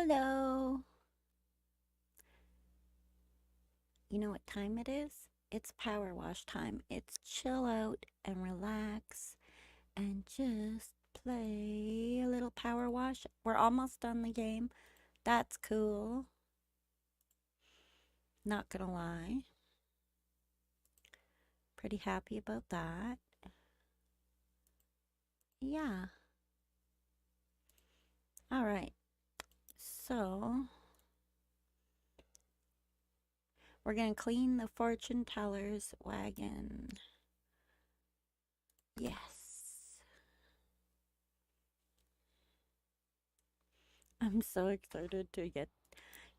Hello. You know what time it is? It's power wash time. It's chill out and relax and just play a little power wash. We're almost done the game. That's cool. Not gonna lie. Pretty happy about that. Yeah. All right. So, we're gonna clean the fortune teller's wagon. Yes. I'm so excited to get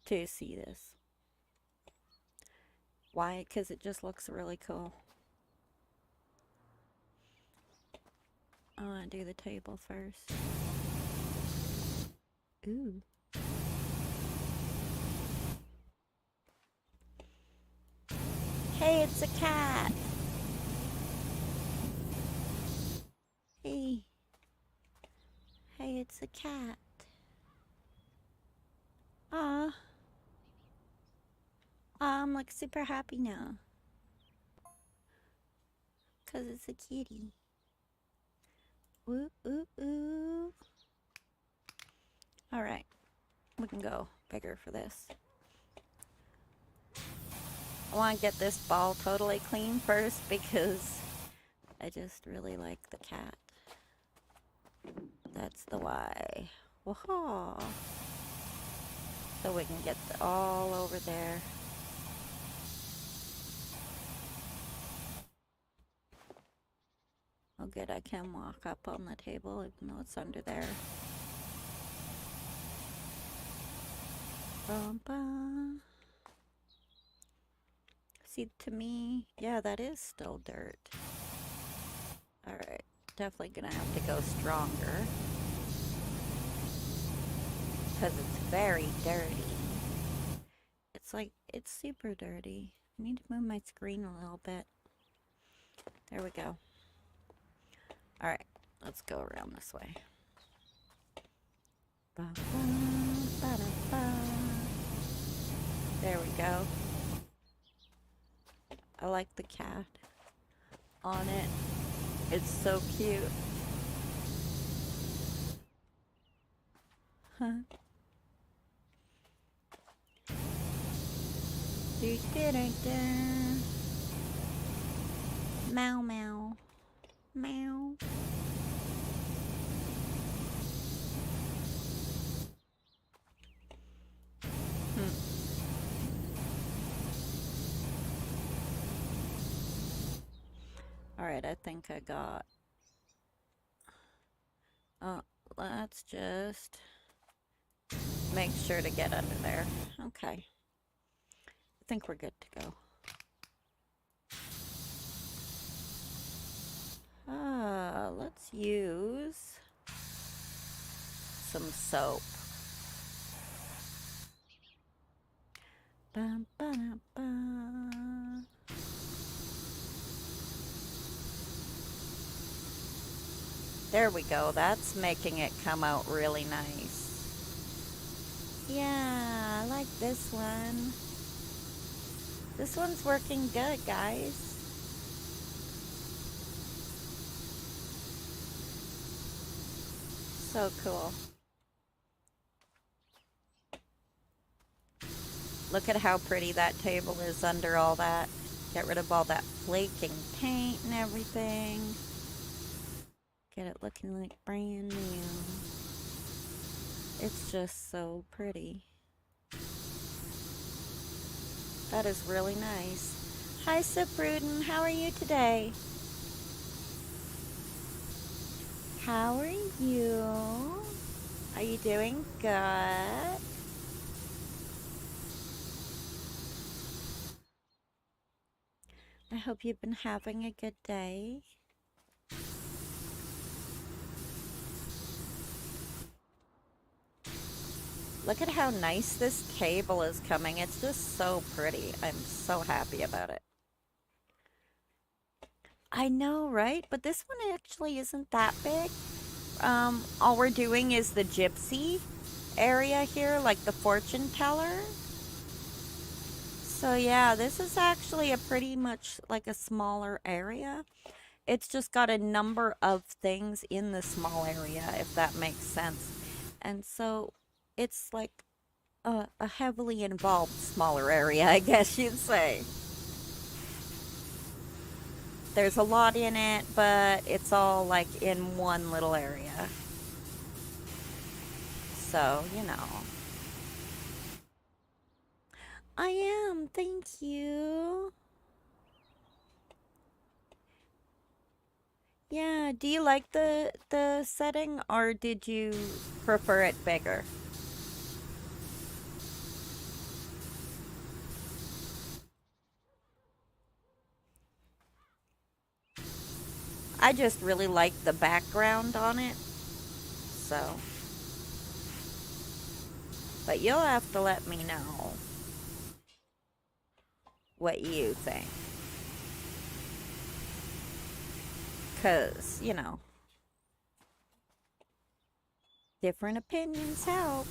to see this. Why? Because it just looks really cool. I want to do the table first. Ooh. Hey, it's a cat. Hey. Hey, it's a cat. Aw. I'm like super happy now. Cause it's a kitty. Ooh, ooh, ooh. Alright. We can go bigger for this. I want to get this ball totally clean first because I just really like the cat. That's the why. Whoa. So we can get all over there. Oh good, I can walk up on the table even though it's under there. Bum. See, to me, yeah, that is still dirt. Alright, definitely gonna have to go stronger. Because it's very dirty. It's like, it's super dirty. I need to move my screen a little bit. There we go. Alright, let's go around this way. There we go. I like the cat on it. It's so cute. Huh. Meow meow. Meow. Alright, I think I got... Oh, let's just make sure to get under there. Okay. I think we're good to go. Let's use some soap. Bum, ba, ba. There we go. That's making it come out really nice. Yeah, I like this one. This one's working good, guys. So cool. Look at how pretty that table is under all that. Get rid of all that flaking paint and everything. Get it looking like brand new. It's just so pretty. That is really nice. Hi, Sipruden. How are you today? How are you? Are you doing good? I hope you've been having a good day. Look at how nice this table is coming. It's just so pretty. I'm so happy about it. I know, right? But this one actually isn't that big. All we're doing is the gypsy, area here, like the fortune teller. So yeah, this is actually a pretty much like a smaller area. It's just got a number of things in the small area, if that makes sense. And so it's like a heavily involved smaller area, I guess you'd say. There's a lot in it, but it's all like in one little area. So, you know. I am, thank you. Yeah, do you like the setting or did you prefer it bigger? I just really like the background on it. So, but you'll have to let me know what you think. 'Cause, you know, different opinions help.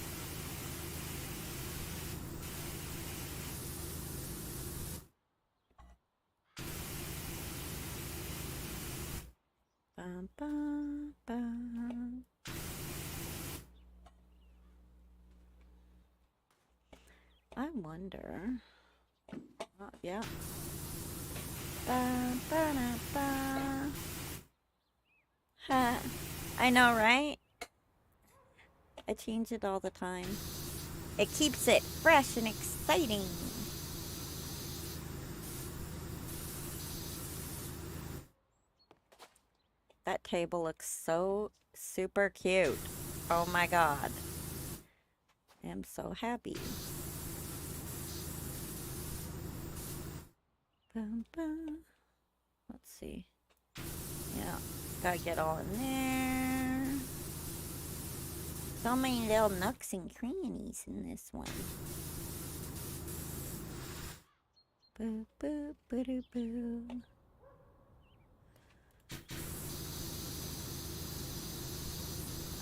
Bum, bum, bum. I wonder. Oh, yeah. Ba, ba, da, ba. Ha. I know, right? I change it all the time. It keeps it fresh and exciting. That table looks so super cute. Oh my god. I'm so happy. Bum, bum. Let's see. Yeah, gotta get all in there. So many little nooks and crannies in this one. Boo, boo, boo, doo, boo.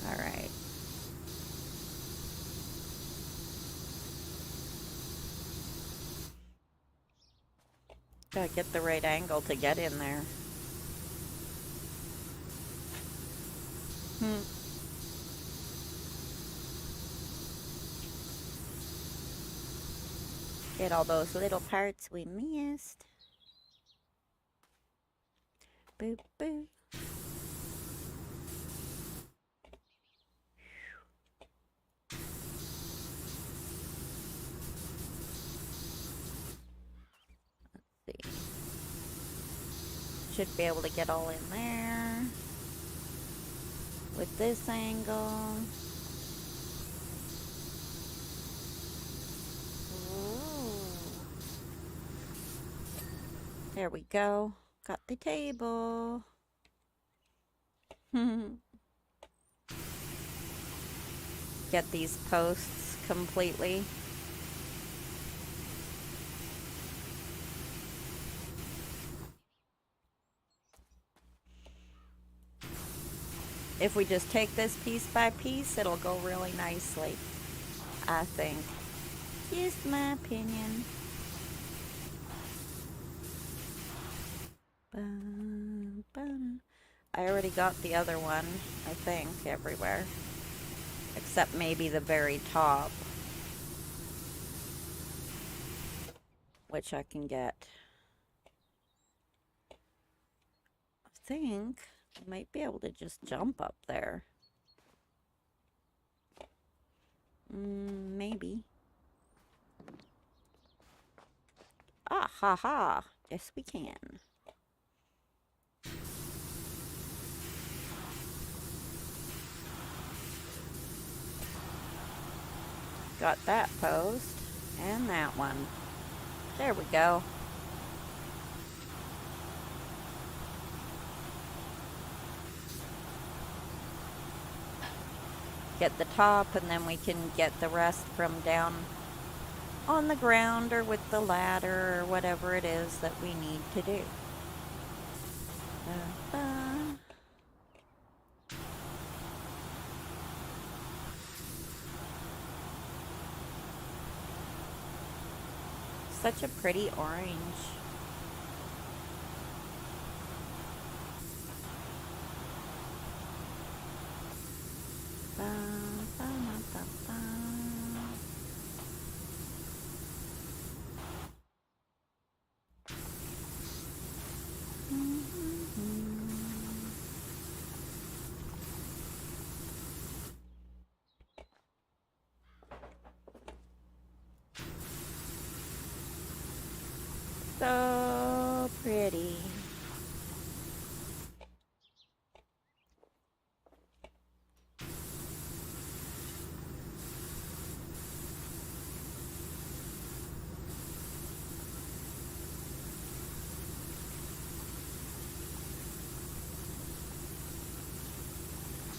All right. Gotta get the right angle to get in there. Get all those little parts we missed. Boop, boop. Let's see. Should be able to get all in there. With this angle. There we go. Got the table. Get these posts completely. If we just take this piece by piece, it'll go really nicely, I think. Just my opinion. I already got the other one, I think, everywhere. Except maybe the very top. Which I can get. I think I might be able to just jump up there. Maybe. Ah, ha, ha. Yes, we can. Got that post. And that one. There we go. Get the top, and then we can get the rest from down on the ground or with the ladder or whatever it is that we need to do. Such a pretty orange. Ba, ba, ba, ba. So pretty.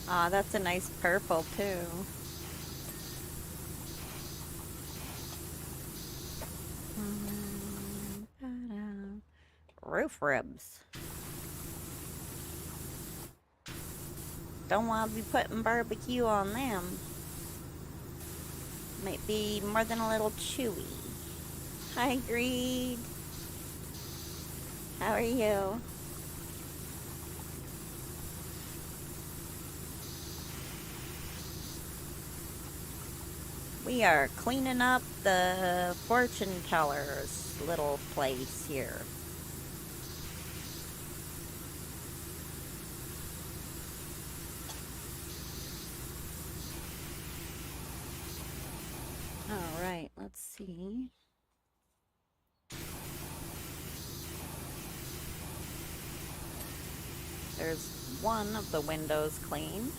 Aw, that's a nice purple too. Roof ribs. Don't want to be putting barbecue on them. Might be more than a little chewy. Hi, Greed. How are you? We are cleaning up the fortune teller's little place here. All right, let's see. There's one of the windows clean.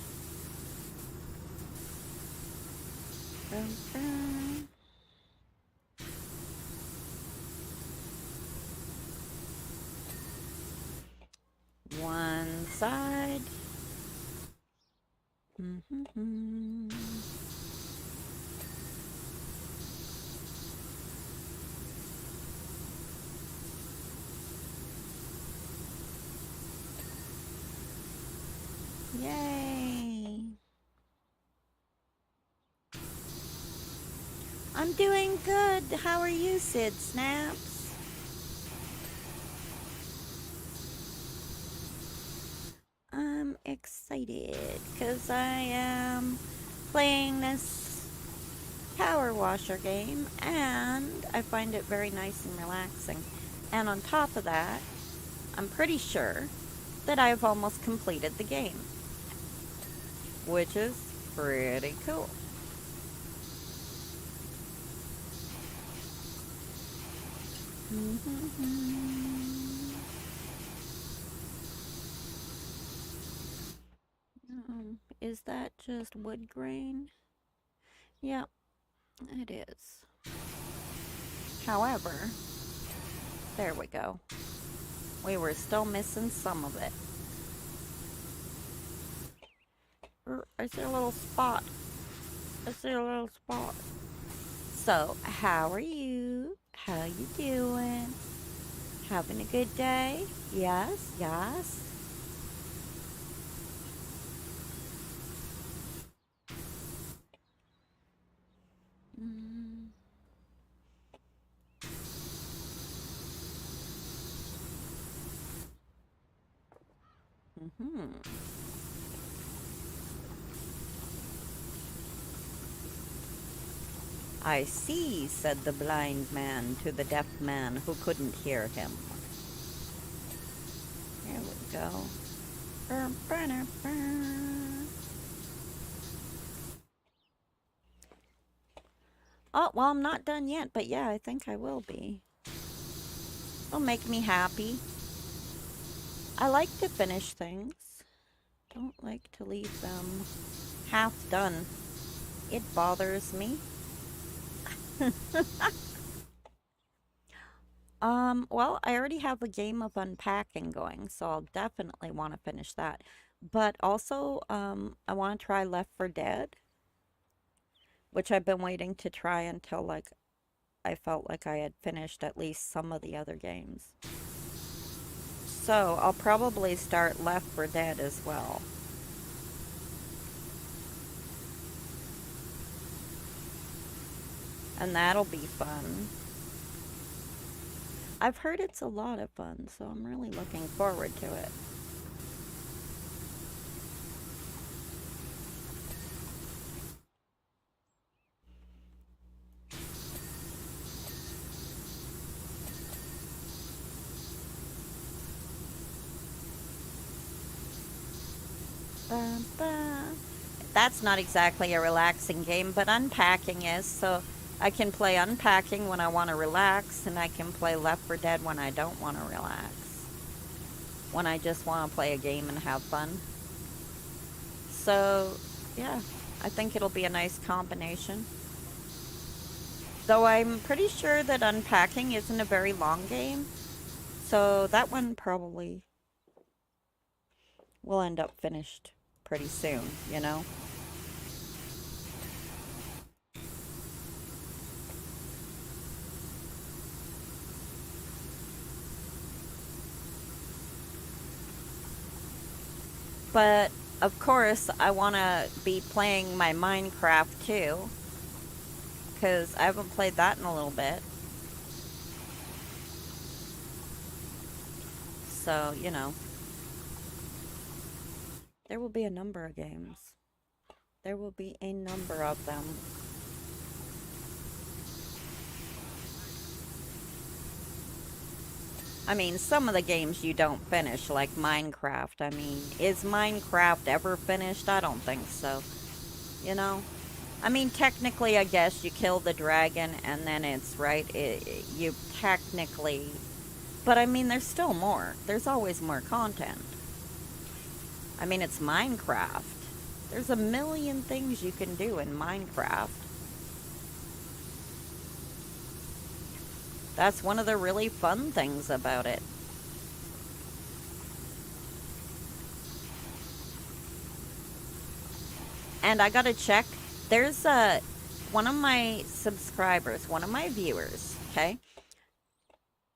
One side. Yay! I'm doing good. How are you, Sid Snaps? I'm excited because I am playing this power washer game and I find it very nice and relaxing. And on top of that, I'm pretty sure that I've almost completed the game, which is pretty cool. Is that just wood grain? Yep, it is. However, there we go. We were still missing some of it. I see a little spot. I see a little spot. So, how are you? How you doing? Having a good day? Yes, yes. I see, said the blind man to the deaf man who couldn't hear him. There we go. Oh, well, I'm not done yet, but yeah, I think I will be. It'll make me happy. I like to finish things. Don't like to leave them half done. It bothers me. Well, I already have a game of unpacking going, so I'll definitely want to finish that. But also, I want to try Left 4 Dead, which I've been waiting to try until, like, I felt like I had finished at least some of the other games. So, I'll probably start Left 4 Dead as well. And that'll be fun. I've heard it's a lot of fun, so I'm really looking forward to it. That's not exactly a relaxing game, but unpacking is, so I can play unpacking when I want to relax, and I can play Left 4 Dead when I don't want to relax. When I just want to play a game and have fun. So, yeah, I think it'll be a nice combination. Though I'm pretty sure that unpacking isn't a very long game, so that one probably will end up finished pretty soon, you know? But, of course, I want to be playing my Minecraft too, because I haven't played that in a little bit. So, you know, there will be a number of games. There will be a number of them. I mean, some of the games you don't finish, like Minecraft. I mean, is Minecraft ever finished? I don't think so. You know? I mean, technically, I guess you kill the dragon and then it's right. You technically. But I mean, there's still more. There's always more content. I mean, it's Minecraft. There's a million things you can do in Minecraft. That's one of the really fun things about it. And I gotta check. There's one of my subscribers, one of my viewers, okay?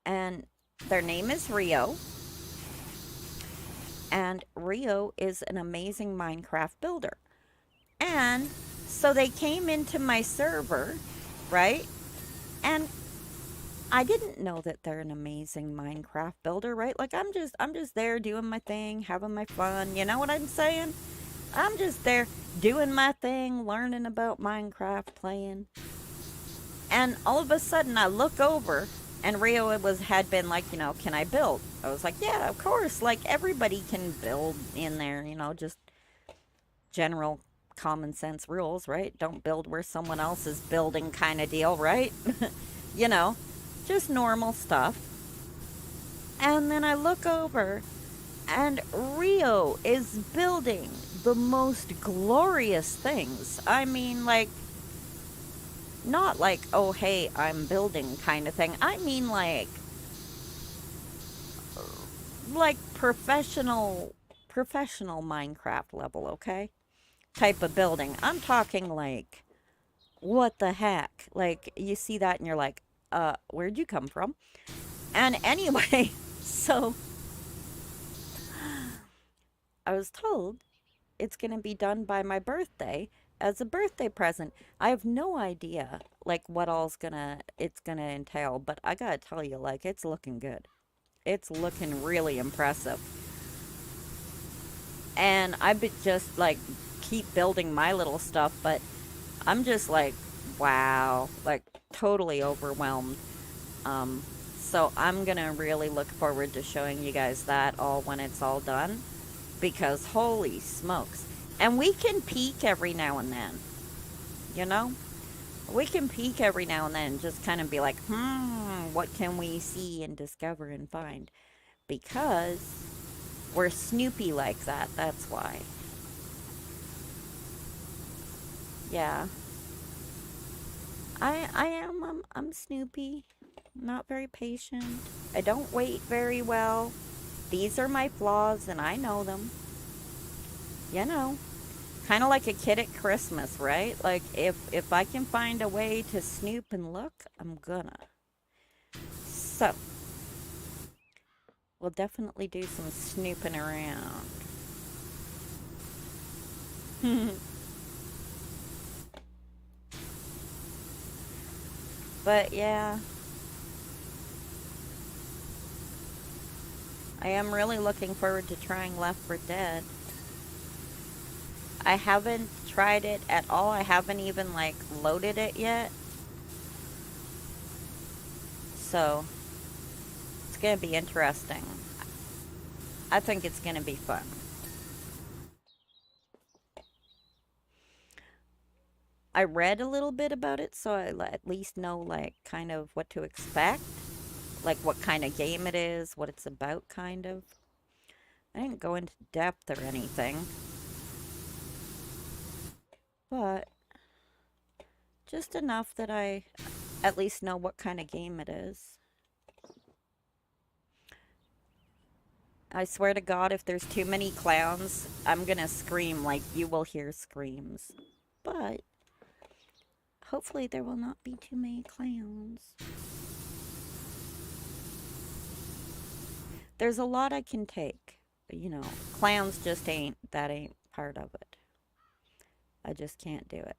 And their name is Rio. And Rio is an amazing Minecraft builder. And so they came into my server, right? And I didn't know that they're an amazing Minecraft builder, right? Like I'm just there doing my thing, having my fun. You know what I'm saying? I'm just there doing my thing, learning about Minecraft, playing. And all of a sudden I look over and Rio had been like, you know, can I build? I was like, yeah, of course. Like everybody can build in there, you know, just general common sense rules, right? Don't build where someone else is building kind of deal, right? You know, just normal stuff. And then I look over and Rio is building the most glorious things. I mean, like, not like, oh, hey, I'm building kind of thing. I mean, like professional Minecraft level, okay? Type of building. I'm talking like, what the heck? Like, you see that and you're like, where'd you come from? And anyway, so I was told it's going to be done by my birthday as a birthday present. I have no idea like what it's going to entail, but I got to tell you, like, it's looking good. It's looking really impressive. And I've been just like keep building my little stuff, but I'm just like, wow, like totally overwhelmed. Um, so I'm gonna really look forward to showing you guys that all when it's all done, because holy smokes. And we can peek every now and then, you know? We can peek every now and then and just kind of be like, what can we see and discover and find? Because we're Snoopy like that, that's why. Yeah. I am, I'm Snoopy. Not very patient. I don't wait very well. These are my flaws and I know them. You know. Kind of like a kid at Christmas, right? Like if I can find a way to snoop and look, I'm gonna. So, we'll definitely do some snooping around. But yeah. I am really looking forward to trying Left 4 Dead. I haven't tried it at all. I haven't even, like, loaded it yet. So, it's gonna be interesting. I think it's gonna be fun. I read a little bit about it, so I at least know, like, kind of what to expect. Like, what kind of game it is, what it's about, kind of. I didn't go into depth or anything. But just enough that I at least know what kind of game it is. I swear to God, if there's too many clowns, I'm gonna scream. Like, you will hear screams. But hopefully there will not be too many clowns. There's a lot I can take. You know, clowns just ain't part of it. I just can't do it.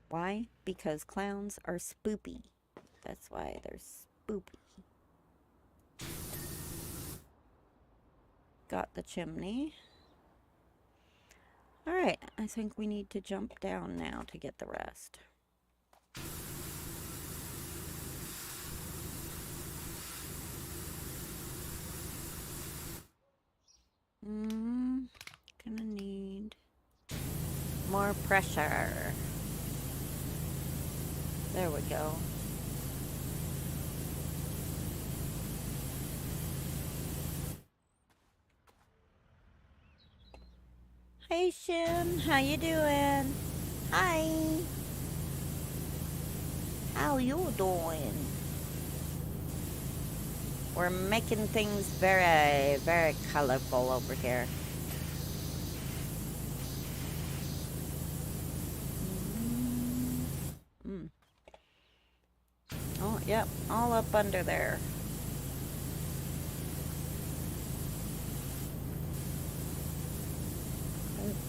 Why? Because clowns are spoopy. That's why they're spoopy. Got the chimney. Alright, I think we need to jump down now to get the rest. Gonna need more pressure. There we go. Hey Shin, how you doing? Hi. How you doing? We're making things very, very colorful over here. Oh, yep, all up under there.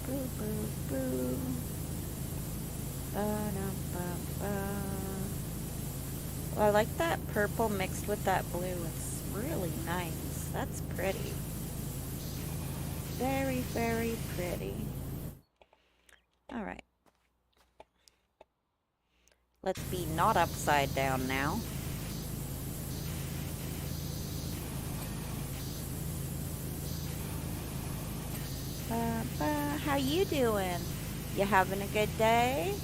Boo, boo, boo. Well, I like that purple mixed with that blue. It's really nice. That's pretty. Very, very pretty. Alright. Let's be not upside down now. How you doing? You having a good day?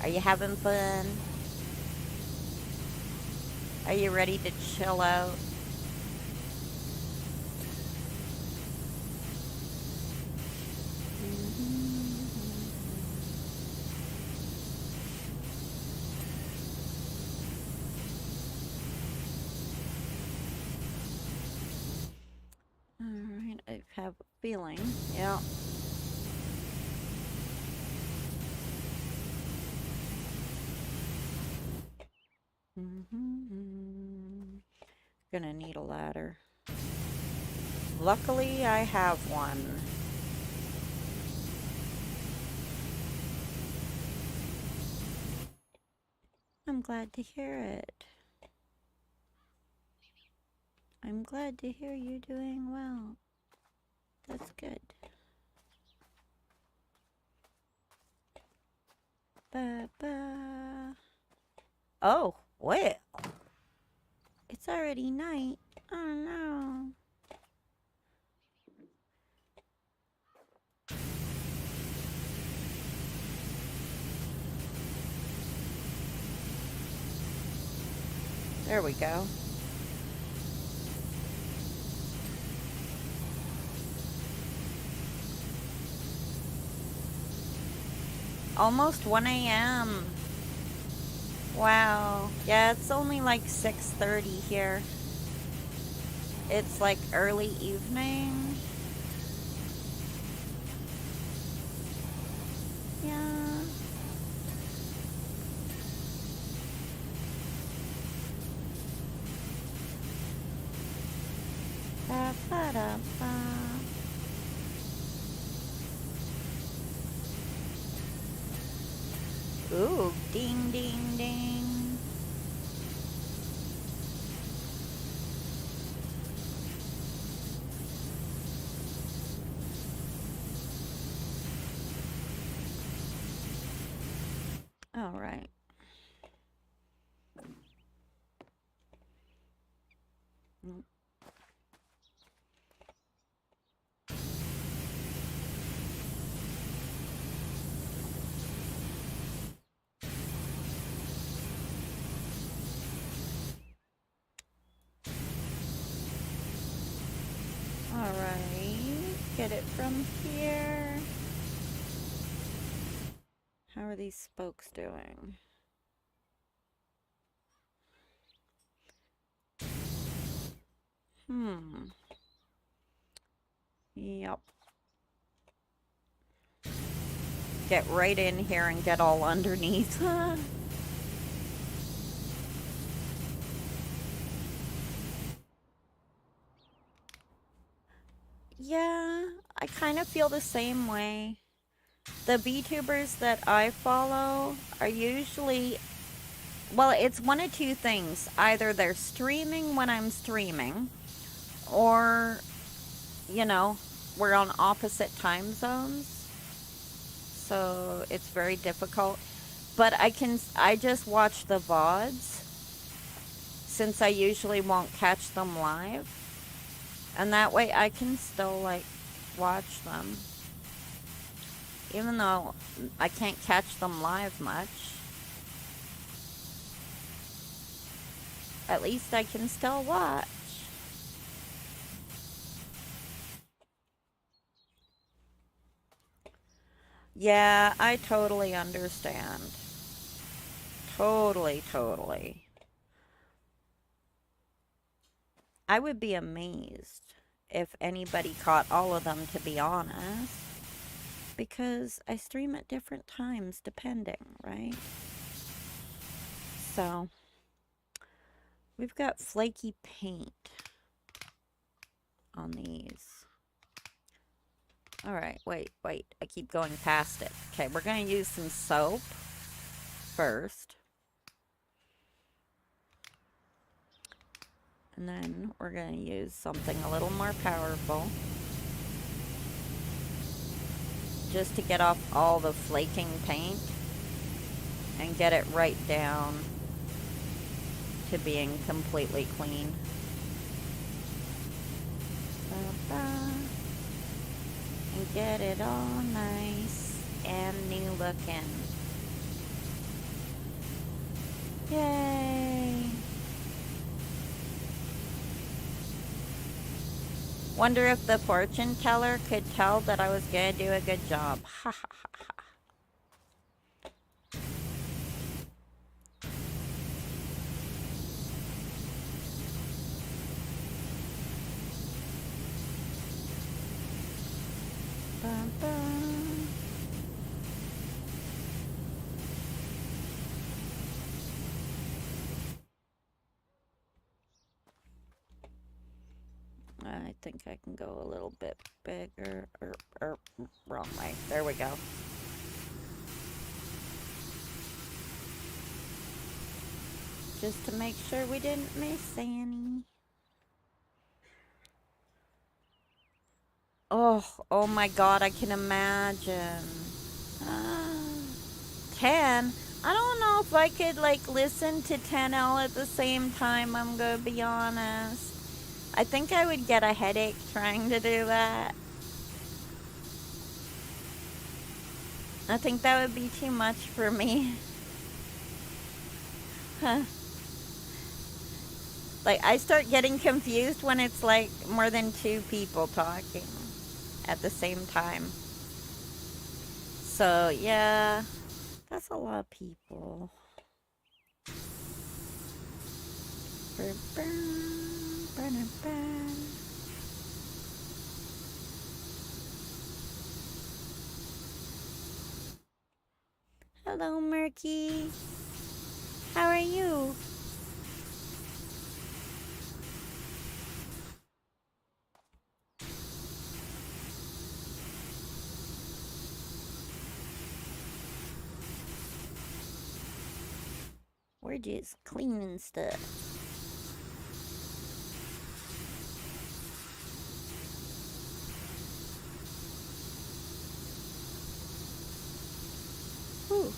Are you having fun? Are you ready to chill out? Alright, I have a feeling. Yeah. Gonna need a ladder. Luckily, I have one. I'm glad to hear it. I'm glad to hear you doing well. That's good. Oh, well. It's already night. Oh no. There we go. Almost 1 a.m. Wow. Yeah, it's only like 6:30 here. It's like early evening. Yeah. Ooh, ding, ding, ding. from here. How are these spokes doing? Yep. Get right in here and get all underneath. Yeah, I kind of feel the same way. The VTubers that I follow are usually, well, it's one of two things. Either they're streaming when I'm streaming, or, you know, we're on opposite time zones. So it's very difficult. But I just watch the VODs, since I usually won't catch them live. And that way I can still, like, watch them. Even though I can't catch them live much. At least I can still watch. Yeah, I totally understand. Totally. I would be amazed if anybody caught all of them, to be honest. Because I stream at different times, depending, right? So, we've got flaky paint on these. Alright, wait. I keep going past it. Okay, we're going to use some soap first. And then we're going to use something a little more powerful. Just to get off all the flaking paint. And get it right down to being completely clean. And get it all nice and new looking. Yay! Wonder if the fortune teller could tell that I was gonna do a good job. Ha ha ha ha. Bum, bum. I think I can go a little bit bigger. Wrong way. There we go. Just to make sure we didn't miss any. Oh my god, I can imagine. 10? I don't know if I could, like, listen to 10L at the same time, I'm gonna be honest. I think I would get a headache trying to do that. I think that would be too much for me. Like, I start getting confused when it's, like, more than 2 people talking at the same time. So, yeah, that's a lot of people. Hello, Murky. How are you? We're just cleaning stuff. Whew.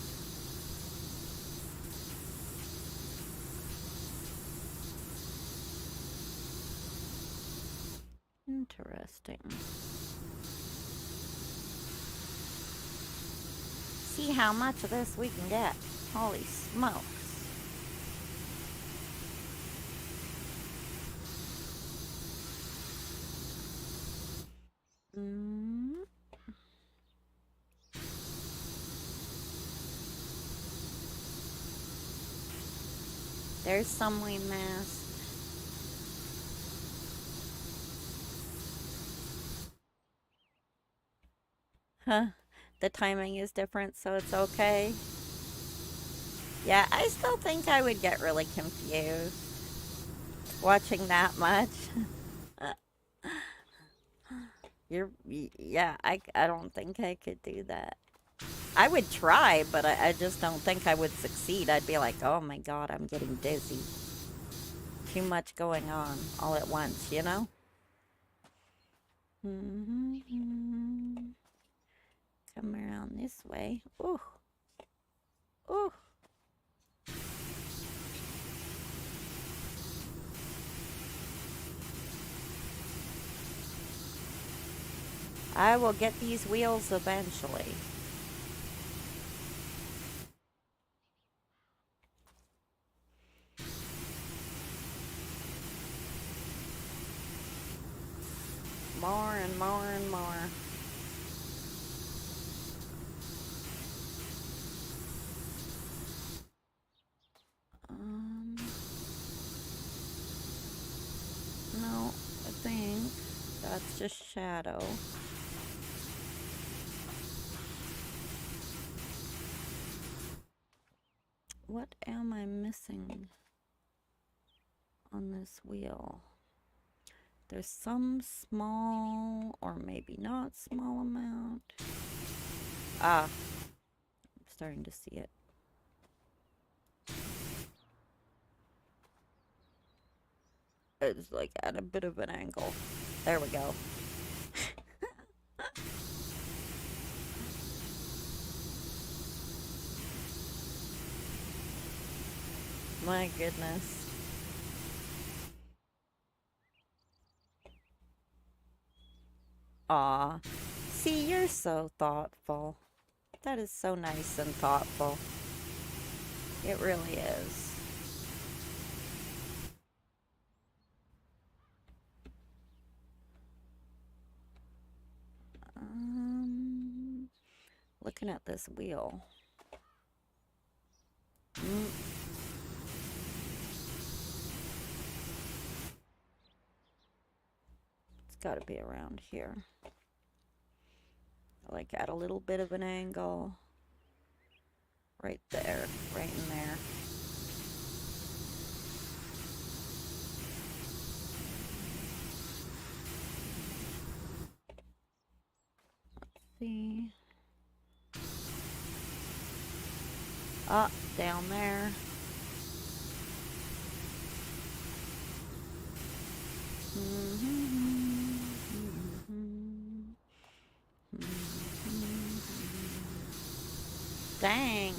Interesting. See how much of this we can get. Holy smokes. There's some we missed. Huh. The timing is different, so it's okay. Yeah, I still think I would get really confused watching that much. Yeah, I don't think I could do that. I would try, but I just don't think I would succeed. I'd be like, oh my god, I'm getting dizzy. Too much going on all at once, you know? Come around this way. Ooh. Ooh. I will get these wheels eventually. More and more and more. No, I think that's just shadow. What am I missing on this wheel? There's some small, or maybe not small amount. Ah, I'm starting to see it. It's like at a bit of an angle. There we go. My goodness. Aw. See, you're so thoughtful. That is so nice and thoughtful. It really is. Looking at this wheel. It's got to be around here. Like at a little bit of an angle. Right there. Right in there. Let's see. Up, down there. Dang.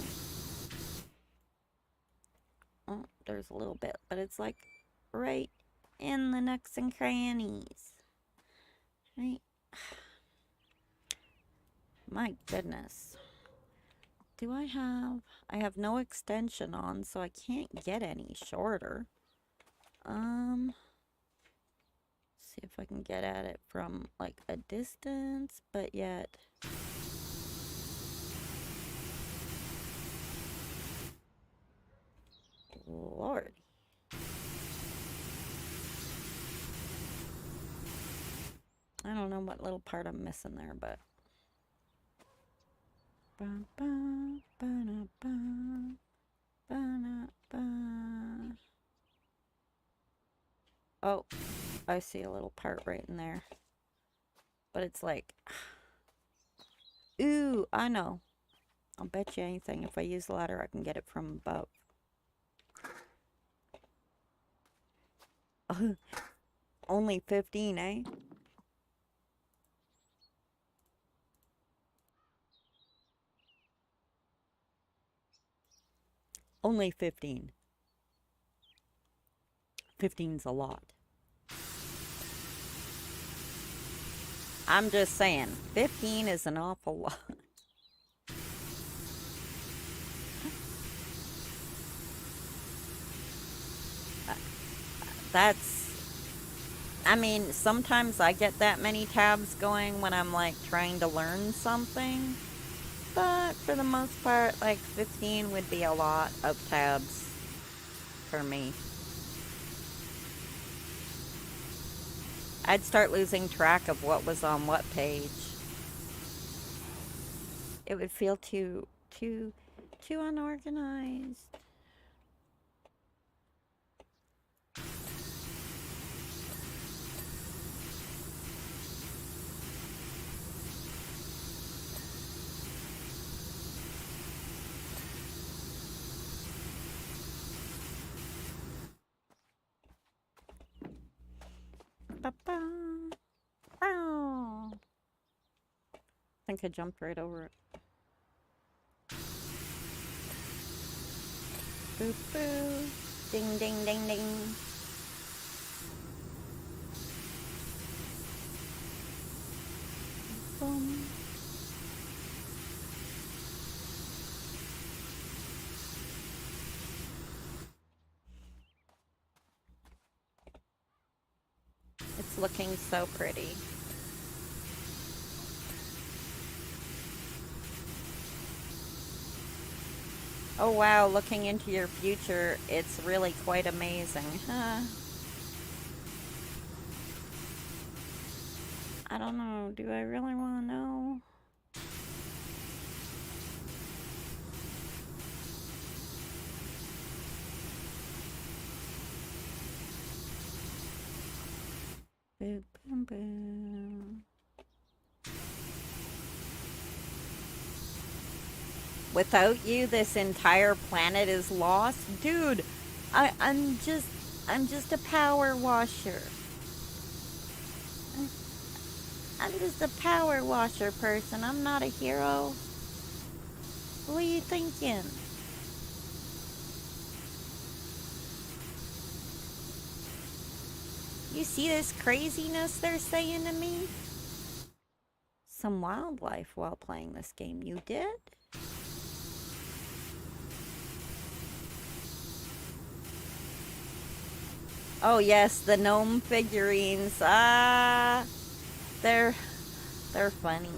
Oh, there's a little bit, but it's like right in the nooks and crannies. Right? My goodness. Do I have no extension on, so I can't get any shorter. See if I can get at it from like a distance, but yet. Lord. I don't know what little part I'm missing there, but. Oh, I see a little part right in there. But it's like, ooh, I know. I'll bet you anything. If I use the ladder, I can get it from above. Only 15, eh? Only 15. 15's a lot. I'm just saying, 15 is an awful lot. I mean, sometimes I get that many tabs going when I'm like trying to learn something. But for the most part, like 15 would be a lot of tabs. for me. I'd start losing track of what was on what page. It would feel too unorganized. I think I jumped right over it. Boop boo. Ding ding ding ding. Boom. It's looking so pretty. Oh wow, looking into your future, it's really quite amazing, huh? I don't know, do I really want to know? Boop, boom, boom. Without you, this entire planet is lost? Dude, I'm just a power washer. I'm just a power washer person. I'm not a hero. What are you thinking? You see this craziness they're saying to me? Some wildlife while playing this game. You did? Oh yes, the gnome figurines. Ah, they're funny.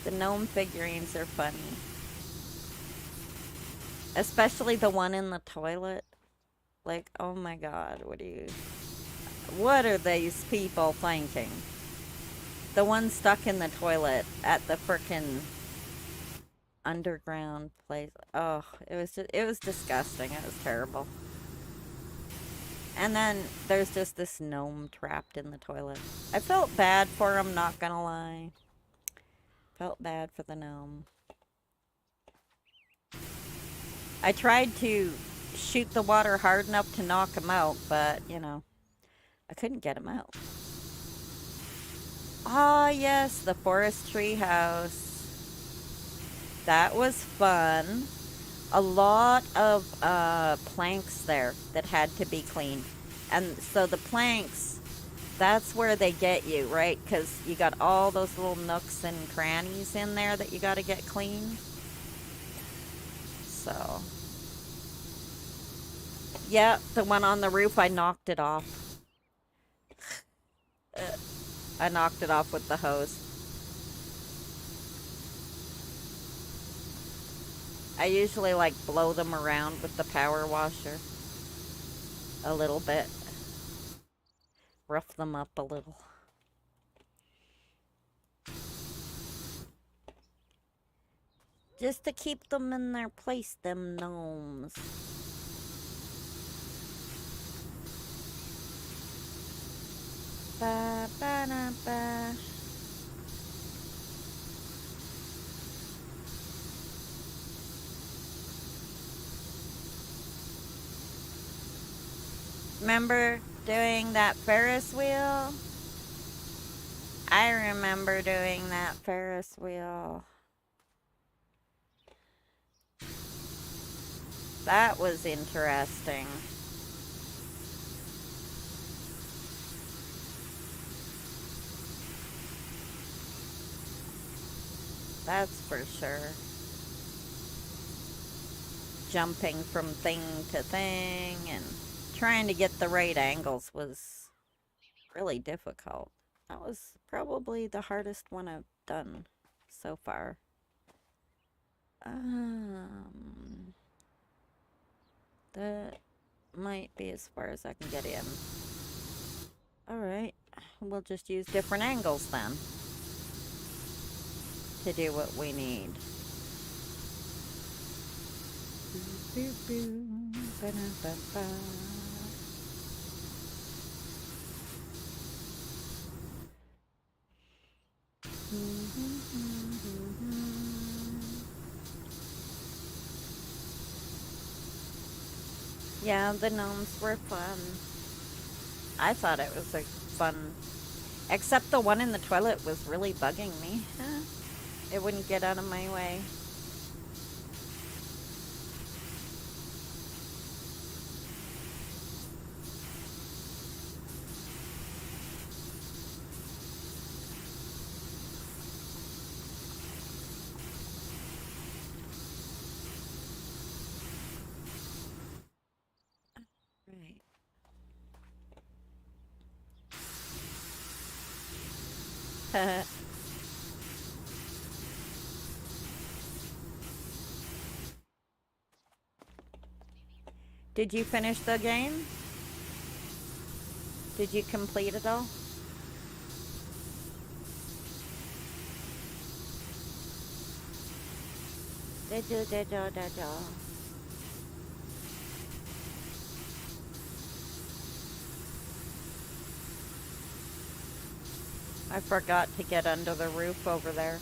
The gnome figurines are funny. Especially the one in the toilet. Like, oh my god, what are these people thinking? The one stuck in the toilet at the frickin' underground place. Oh, it was disgusting. It was terrible. And then there's just this gnome trapped in the toilet. I felt bad for him, not gonna lie. Felt bad for the gnome. I tried to shoot the water hard enough to knock him out, but, you know, I couldn't get him out. Ah, yes, the forest tree house. That was fun. A lot of planks there that had to be cleaned. And so the planks, that's where they get you, right? Because you got all those little nooks and crannies in there that you got to get clean. So, yeah, the one on the roof, I knocked it off. I knocked it off with the hose. I usually like blow them around with the power washer a little bit. Rough them up a little. Just to keep them in their place, them gnomes. Ba ba da ba. Remember doing that Ferris wheel? I remember doing that Ferris wheel. That was interesting. That's for sure. Jumping from thing to thing and trying to get the right angles was really difficult. That was probably the hardest one I've done so far. That might be as far as I can get in. Alright, we'll just use different angles then to do what we need. Yeah, the gnomes were fun. I thought it was a fun, except the one in the toilet was really bugging me. It wouldn't get out of my way. Right. Did you finish the game? Did you complete it all? I forgot to get under the roof over there.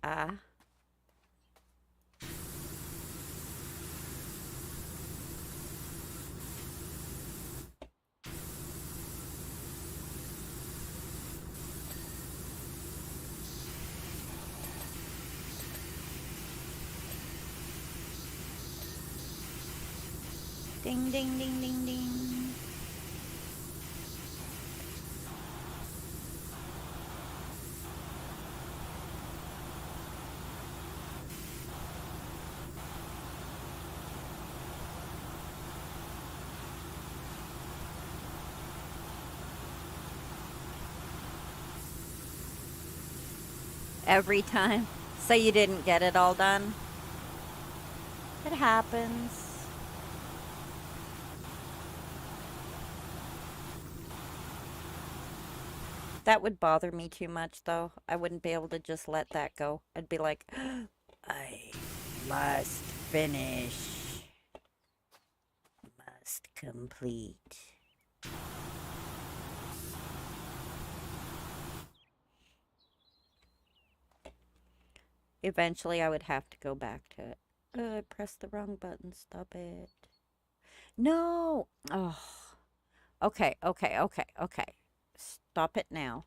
Ah. Ding, ding, ding, ding, ding. Every time. So you didn't get it all done? It happens. That would bother me too much, though. I wouldn't be able to just let that go. I'd be like, I must finish. Must complete. Eventually, I would have to go back to it. I pressed the wrong button. Stop it. No! Oh. Okay. Stop it now.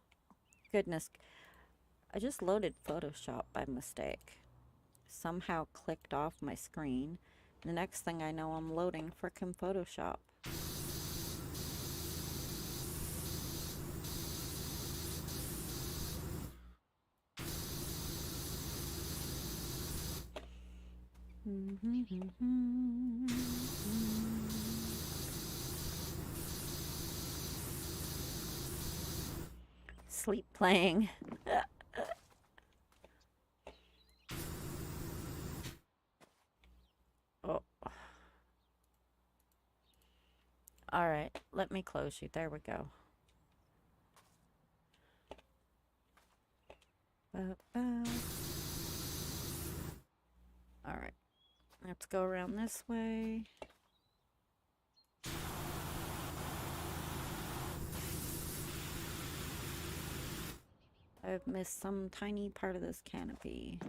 Goodness. I just loaded Photoshop by mistake. Somehow clicked off my screen. The next thing I know, I'm loading frickin' Photoshop. Sleep playing. Oh. Alright, let me close you. There we go. Alright, let's go around this way. I've missed some tiny part of this canopy.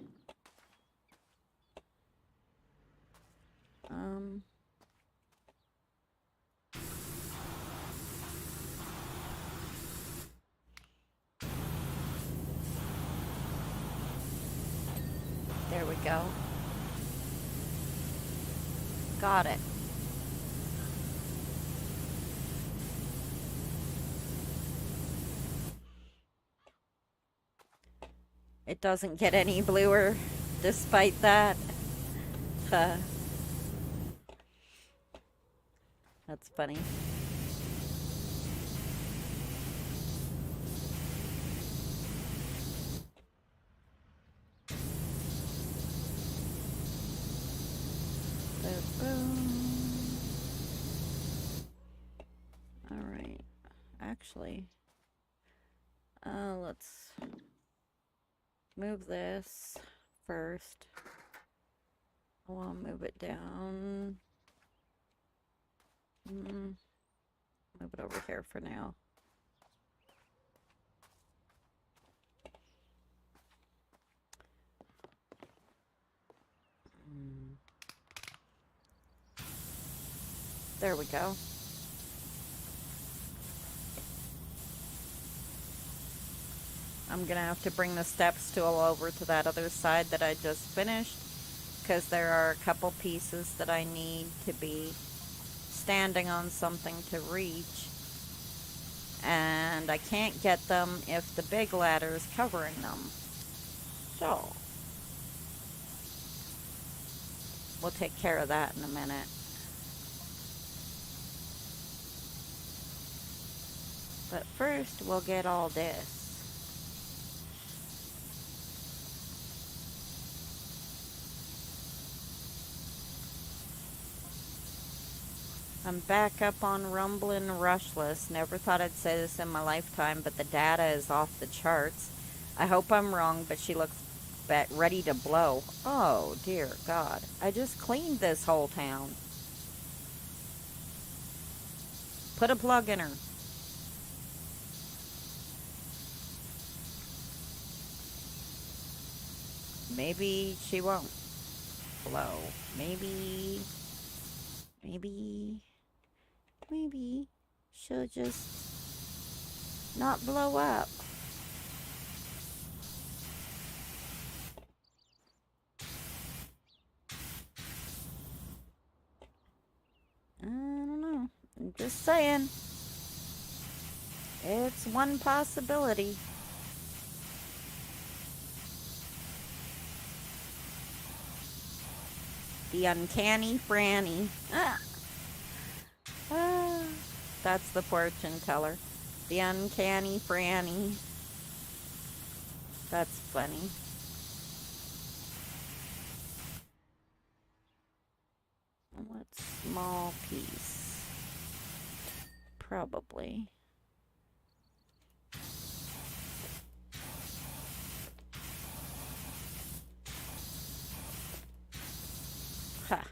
There we go. Got it. It doesn't get any bluer despite that. That's funny. Alright. Actually, let's move this first. I want to move it down. Move it over here for now. There we go. I'm gonna have to bring the step stool over to that other side that I just finished, because there are a couple pieces that I need to be standing on something to reach, and I can't get them if the big ladder is covering them. So we'll take care of that in a minute. But first, we'll get all this. I'm back up on Rumblin' Rushless. Never thought I'd say this in my lifetime, but the data is off the charts. I hope I'm wrong, but she looks ready to blow. Oh, dear God. I just cleaned this whole town. Put a plug in her. Maybe she won't blow. Maybe she'll just not blow up. I don't know. I'm just saying. It's one possibility. The uncanny Franny. That's the fortune teller. The uncanny Franny. That's funny. What small piece? Probably. Ha.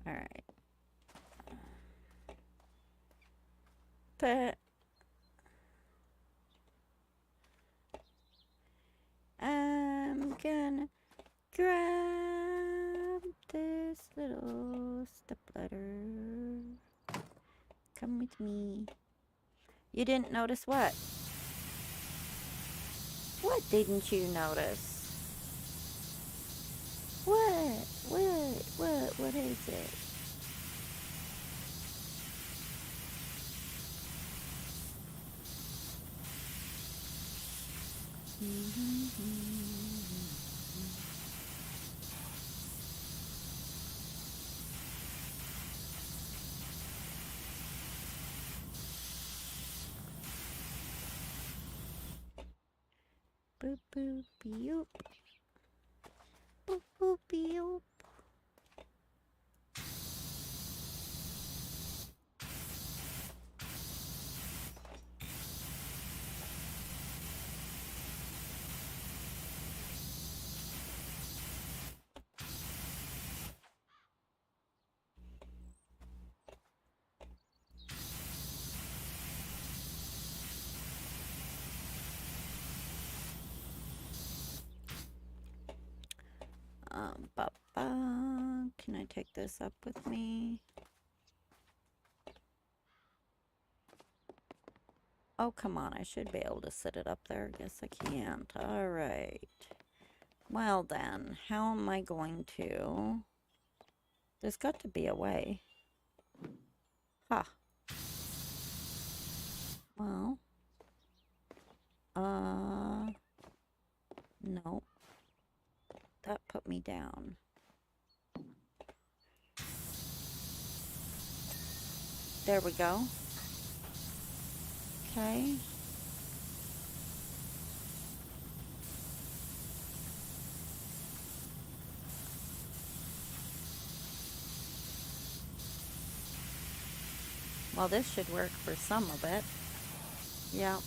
All right. But I'm gonna grab this little stepladder. Come with me. You didn't notice what? What didn't you notice? What is it? Boop boop beep. Boop boop beep. Can I take this up with me? Oh, come on. I should be able to sit it up there. Guess I can't. All right. Well, then. How am I going to... There's got to be a way. Huh. Well. No. That put me down. There we go. Okay. Well, this should work for some of it. Yeah.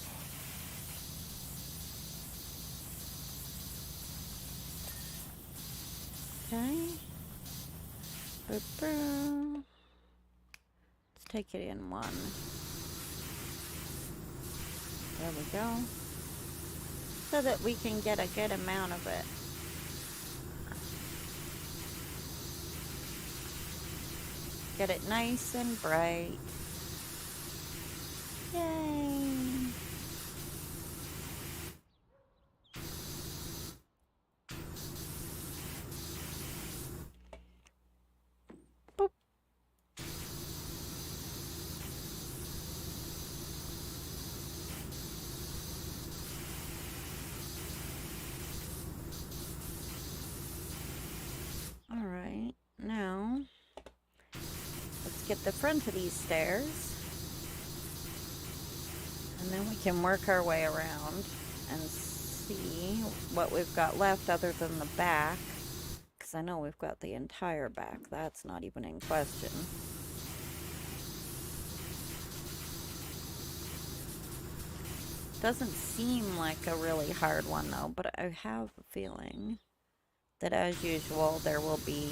Okay. Let's take it in one. There we go. So that we can get a good amount of it. Get it nice and bright. Yay! Boop. All right, now let's get the front of these stairs. And then we can work our way around and see what we've got left other than the back. Because I know we've got the entire back. That's not even in question. Doesn't seem like a really hard one though, but I have a feeling that as usual there will be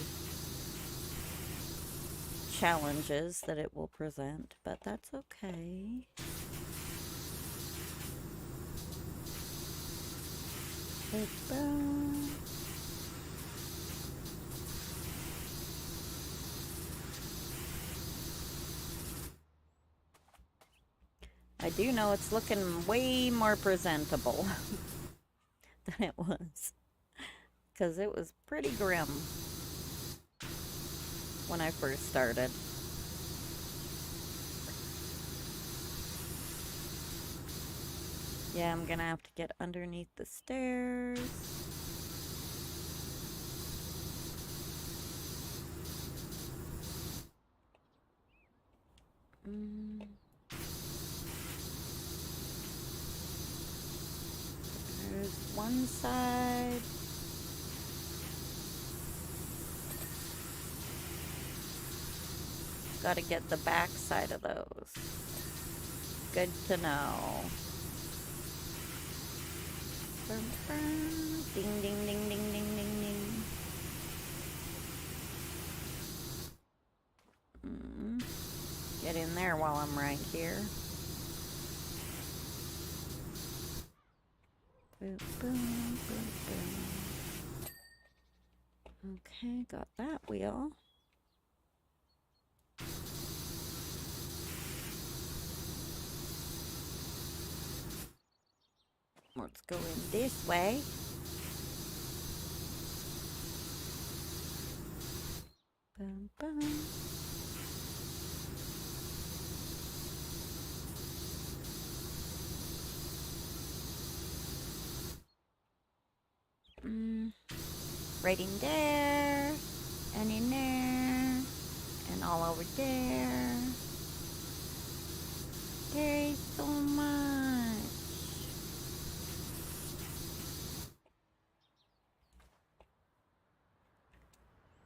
challenges that it will present, but that's okay. I do know it's looking way more presentable than it was, because it was pretty grim when I first started. Yeah, I'm gonna have to get underneath the stairs. There's one side. Gotta get the back side of those. Good to know. Ding, ding, ding, ding, ding, ding, ding. Get in there while I'm right here. Boom, boom, boom, boom. Okay, got that wheel. Let's go in this way. Boom, boom. Right in there, and in there, and all over there. There is so much.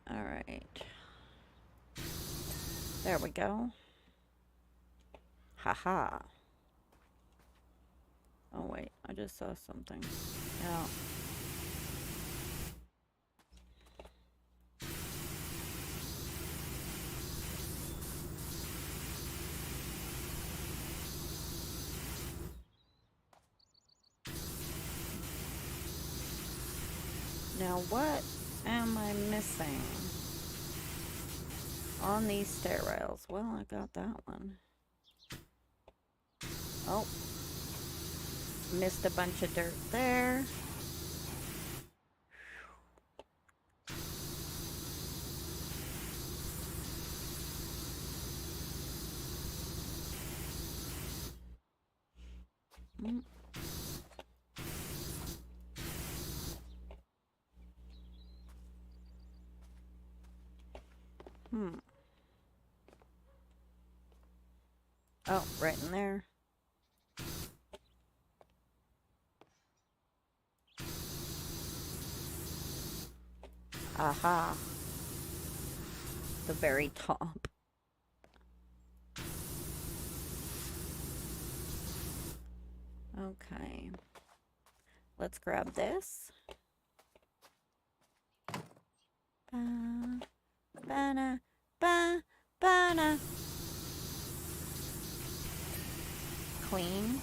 All right. There we go. Haha. Oh wait, I just saw something. Yeah. Now what am I missing on these stair rails? Well, I got that one. Oh. Missed a bunch of dirt there. Oh, right in there. Aha. The very top. Okay. Let's grab this. Ba-na, ba-na. Clean.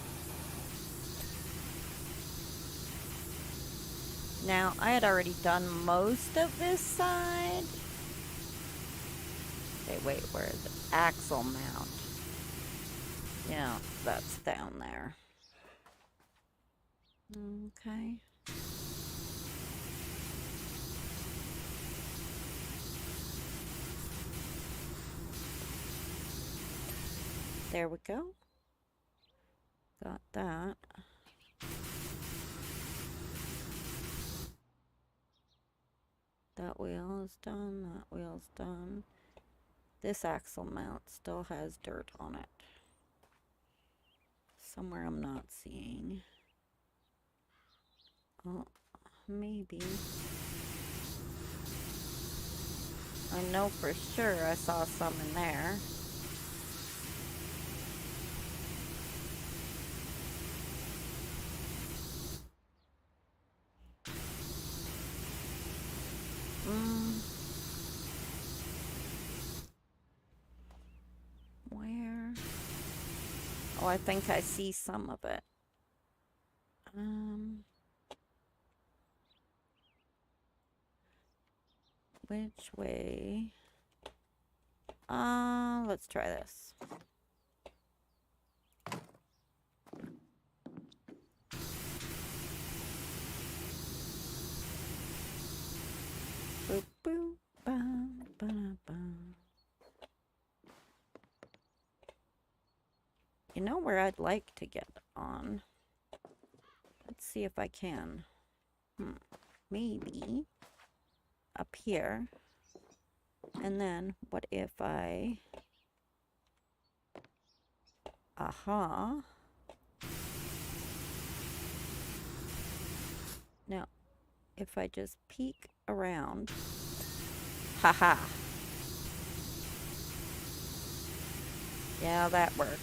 Now, I had already done most of this side. Okay, wait, where is it? Axle mount. Yeah, that's down there. Okay. There we go. Got that. That wheel is done. That wheel's done. This axle mount still has dirt on it. Somewhere I'm not seeing. Oh, maybe. I know for sure I saw some in there. Where? Oh, I think I see some of it. Which way? Let's try this. Boop, boop, ba, ba, ba. You know where I'd like to get on? Let's see if I can. Maybe up here. And then what if I... Aha. Now, if I just peek around. Haha. Yeah, that worked.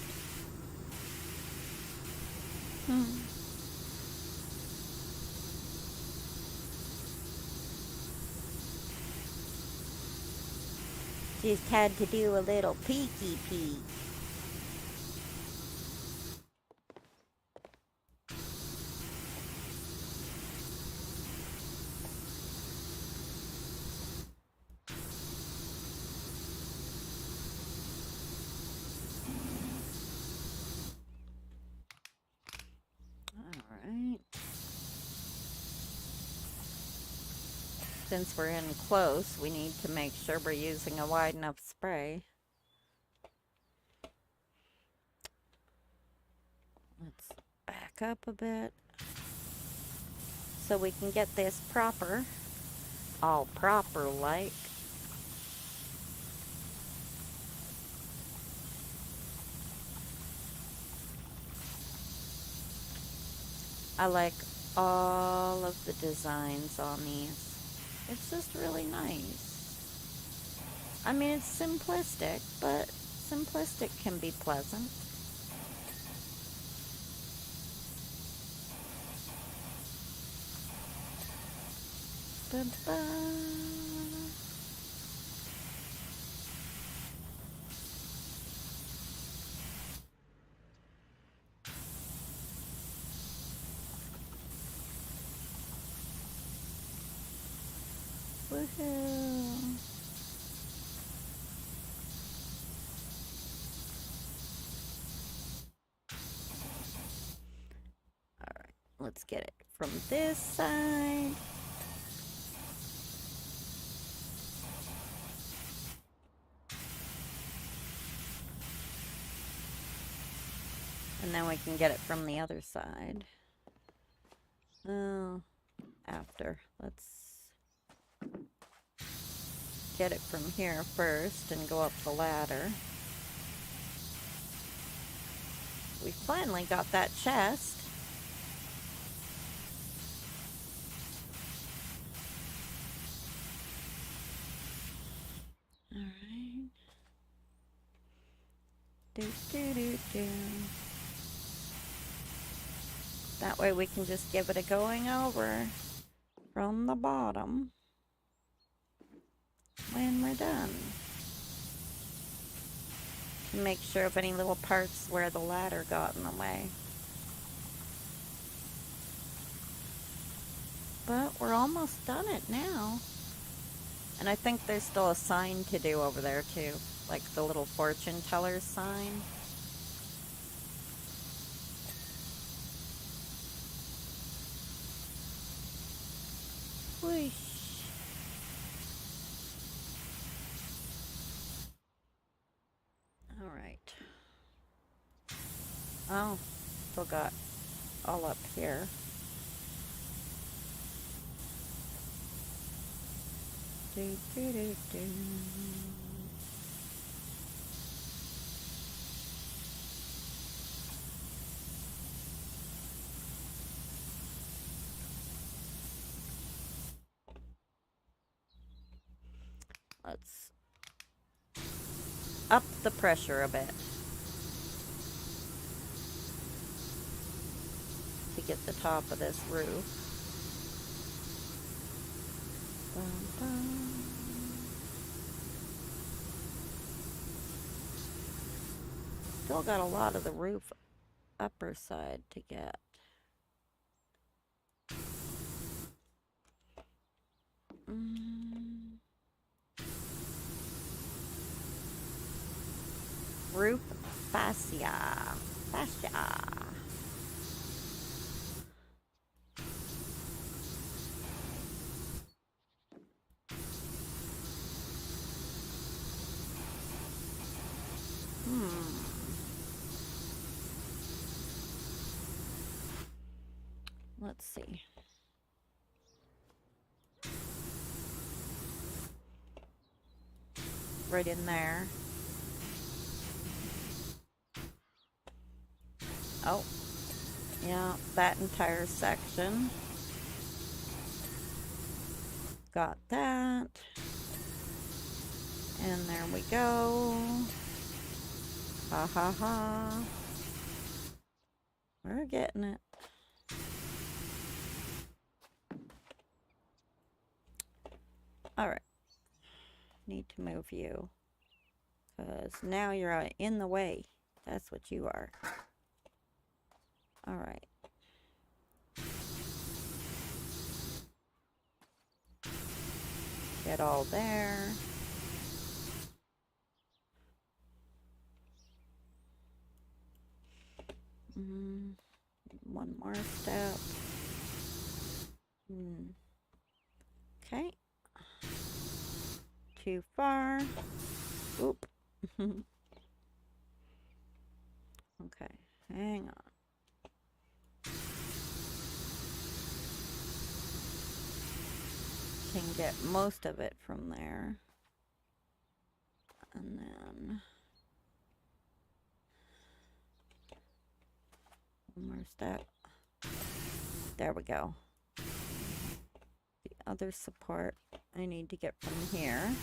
Just had to do a little peeky peek. Alright. Since we're in close, we need to make sure we're using a wide enough spray. Let's back up a bit so we can get this proper, all proper like. I like all of the designs on these. It's just really nice. I mean, it's simplistic, but simplistic can be pleasant. Ba-ba. Woohoo! Alright, let's get it from this side. And And then we can get it from the other side. Oh, after. Let's get it from here first and go up the ladder. We finally got that chest. Alright. That way we can just give it a going over from the bottom when we're done. To make sure of any little parts where the ladder got in the way. But we're almost done it now. And I think there's still a sign to do over there too. Like the little fortune teller's sign. Whoosh. Alright. Oh, still got all up here. Do, do, do, do. Let's up the pressure a bit to get the top of this roof. Bum, bum. Still got a lot of the roof upper side to get. Roof fascia. Let's see. Right in there. Oh, yeah, that entire section. Got that. And there we go. Ha ha ha. We're getting it. Alright. Need to move you. Because now you're in the way. That's what you are. Alright. Get all there. One more step. Okay. Too far. Oop. Okay, hang on. Can get most of it from there. And then one more step. There we go. The other support I need to get from here.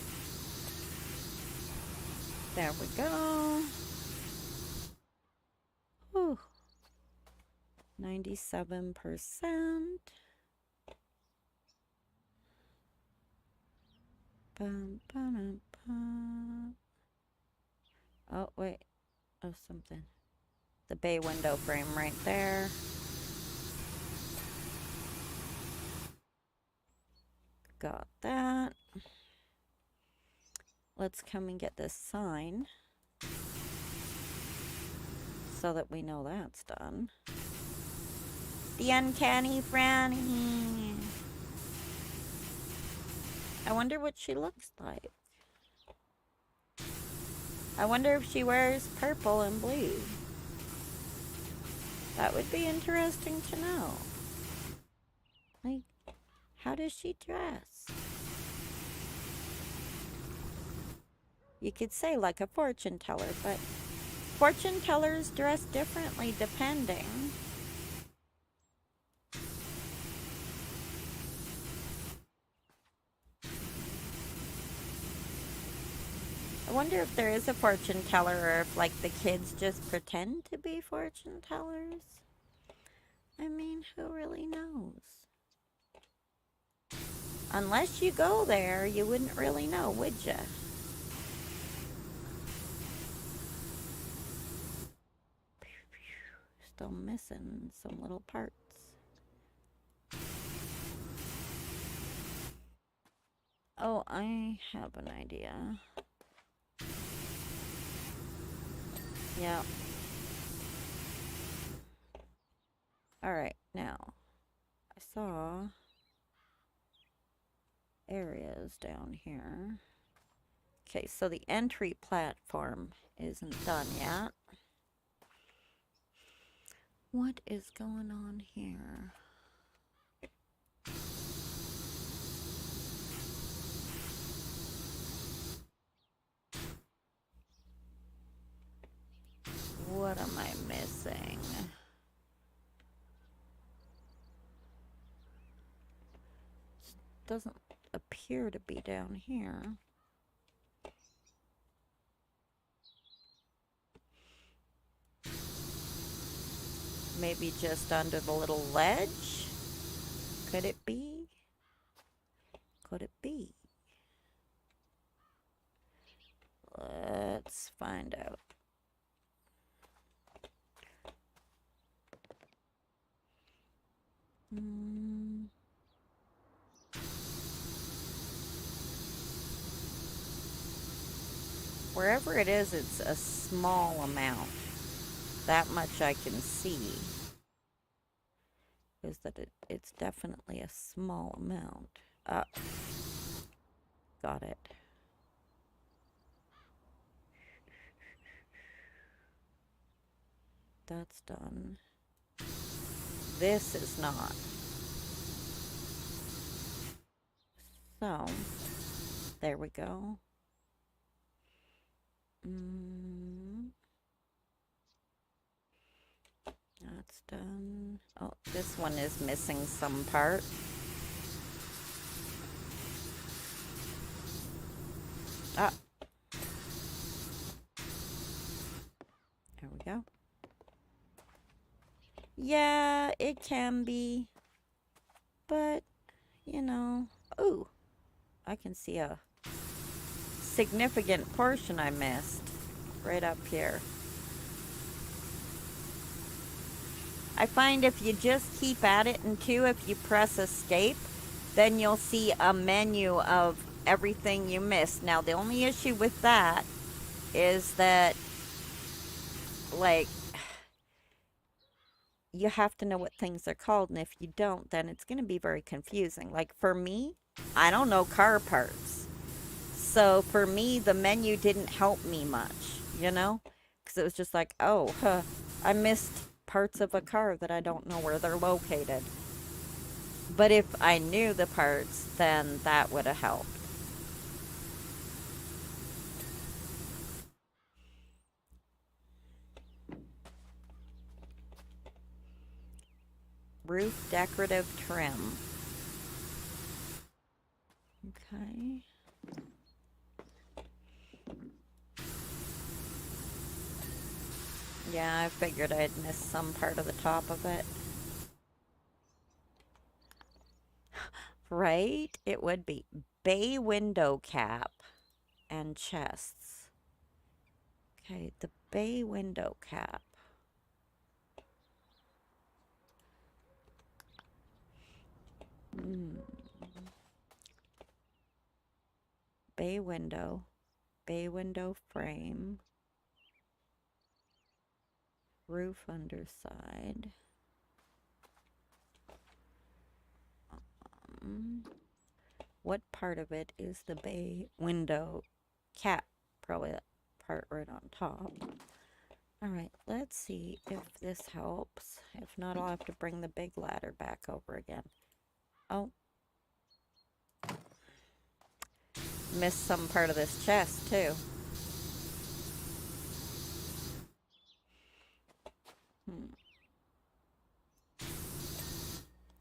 There we go. Whew. 97%. Bum, bum, bum. Oh, wait. Oh, something. The bay window frame right there. Got that. Let's come and get this sign so that we know that's done. The uncanny Franny. I wonder what she looks like. I wonder if she wears purple and blue. That would be interesting to know. Like, how does she dress? You could say like a fortune teller, but fortune tellers dress differently depending. I wonder if there is a fortune teller or if like the kids just pretend to be fortune tellers. I mean, who really knows? Unless you go there, you wouldn't really know, would you? Still missing some little parts. Oh, I have an idea. Yeah. Alright, now, I saw areas down here. Okay, so the entry platform isn't done yet. What is going on here? What am I missing? Doesn't appear to be down here. Maybe just under the little ledge? Could it be? Could it be? Let's find out. Wherever it is, it's a small amount. That much I can see. Is that it's definitely a small amount. Got it. That's done. This is not. So, there we go. That's done. Oh, this one is missing some part. Ah. There we go. Yeah, it can be. But, you know. Ooh. I can see a significant portion I missed. Right up here. I find if you just keep at it, and too, if you press escape, then you'll see a menu of everything you missed. Now, the only issue with that is that, like, you have to know what things are called, and if you don't, then it's going to be very confusing. Like, for me, I don't know car parts. So, for me, the menu didn't help me much, you know? Because it was just like, oh, I missed parts of a car that I don't know where they're located. But if I knew the parts, then that would have helped. Roof decorative trim. Okay. Yeah, I figured I'd missed some part of the top of it. Right? It would be. Bay window cap and chests. Okay, the bay window cap. Bay window frame, roof underside. What part of it is the bay window cap? Probably that part right on top. Alright, let's see if this helps. If not, I'll have to bring the big ladder back over again. Oh. Missed some part of this chest, too.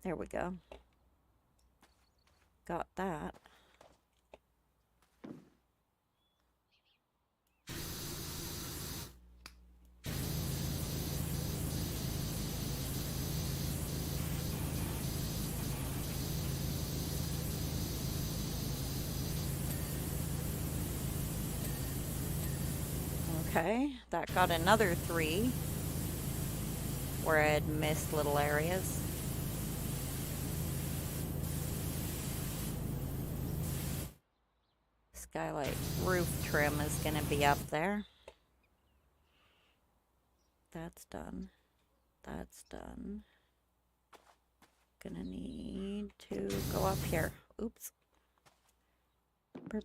There we go. Got that. Okay, that got another 3 where I had missed little areas. Skylight roof trim is going to be up there. That's done. That's done. Gonna need to go up here. Oops. Okay.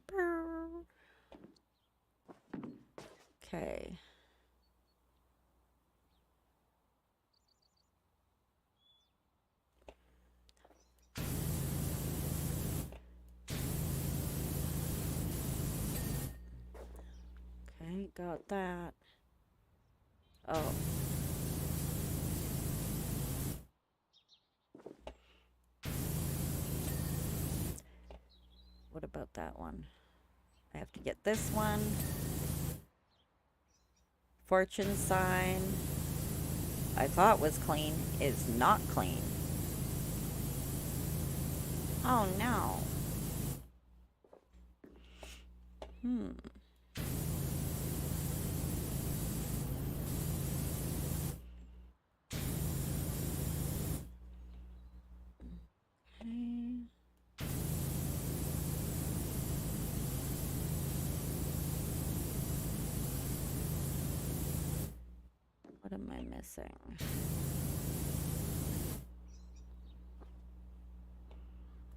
Okay, got that. Oh. What about that one? I have to get this one. Fortune sign. I thought was clean, is not clean. Oh no. Okay. What am I missing?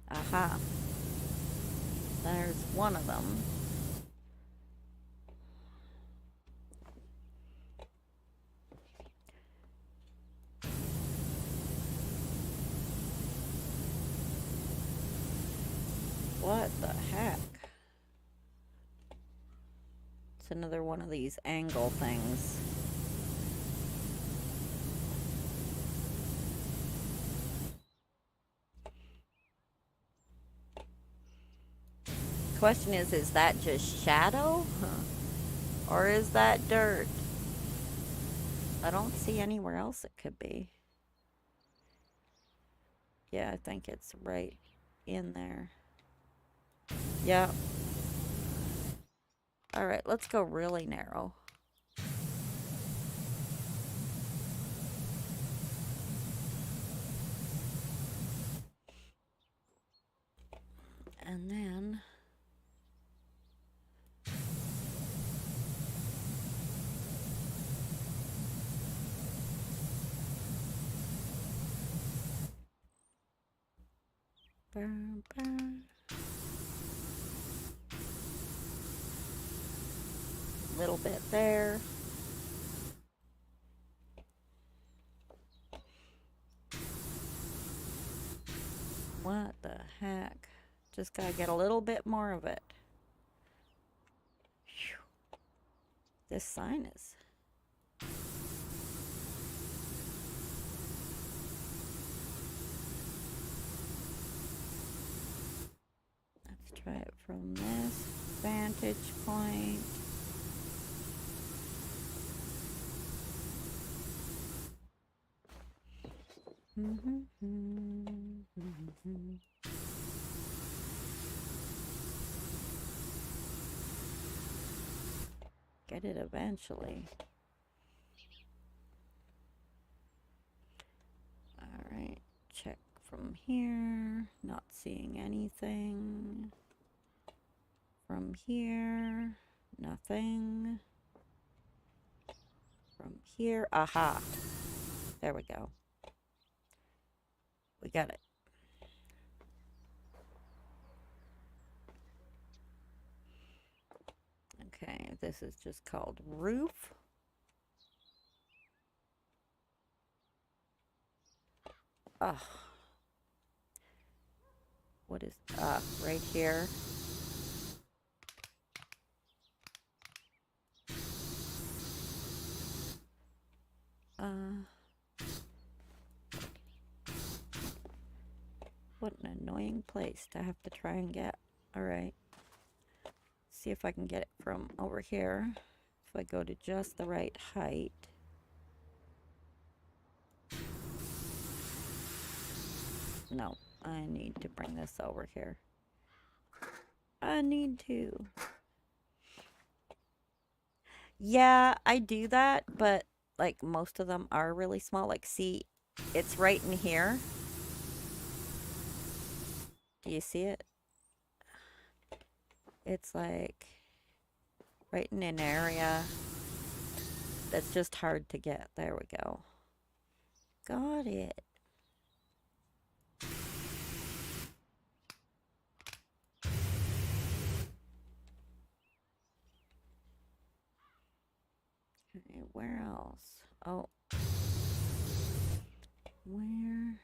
Aha. There's one of them. What the heck? It's another one of these angle things. Question is that just shadow? Or is that dirt? I don't see anywhere else it could be. Yeah, I think it's right in there. Yeah. Alright, let's go really narrow. And then... Burn, burn. Little bit there. What the heck? Just gotta get a little bit more of it. Whew. This sign is... Let's try it from this vantage point. Get it eventually. Alright, check from here. Not seeing anything. From here, nothing. From here, aha. There we go. We got it. Okay, this is just called roof. Ugh. What is, right here. What an annoying place to have to try and get. Alright. See if I can get it from over here. If I go to just the right height. No, I need to bring this over here. I need to. Yeah, I do that, but like most of them are really small. Like, see, it's right in here. Do you see it? It's like right in an area that's just hard to get. There we go. Got it. Okay, where else? Oh. Where?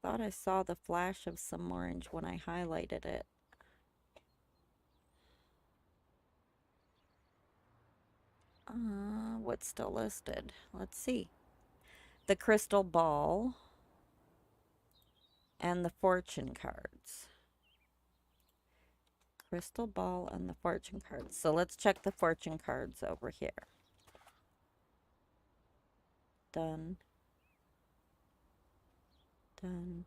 Thought I saw the flash of some orange when I highlighted it. What's still listed? Let's see. The crystal ball and the fortune cards. Crystal ball and the fortune cards. So let's check the fortune cards over here. Done. Done.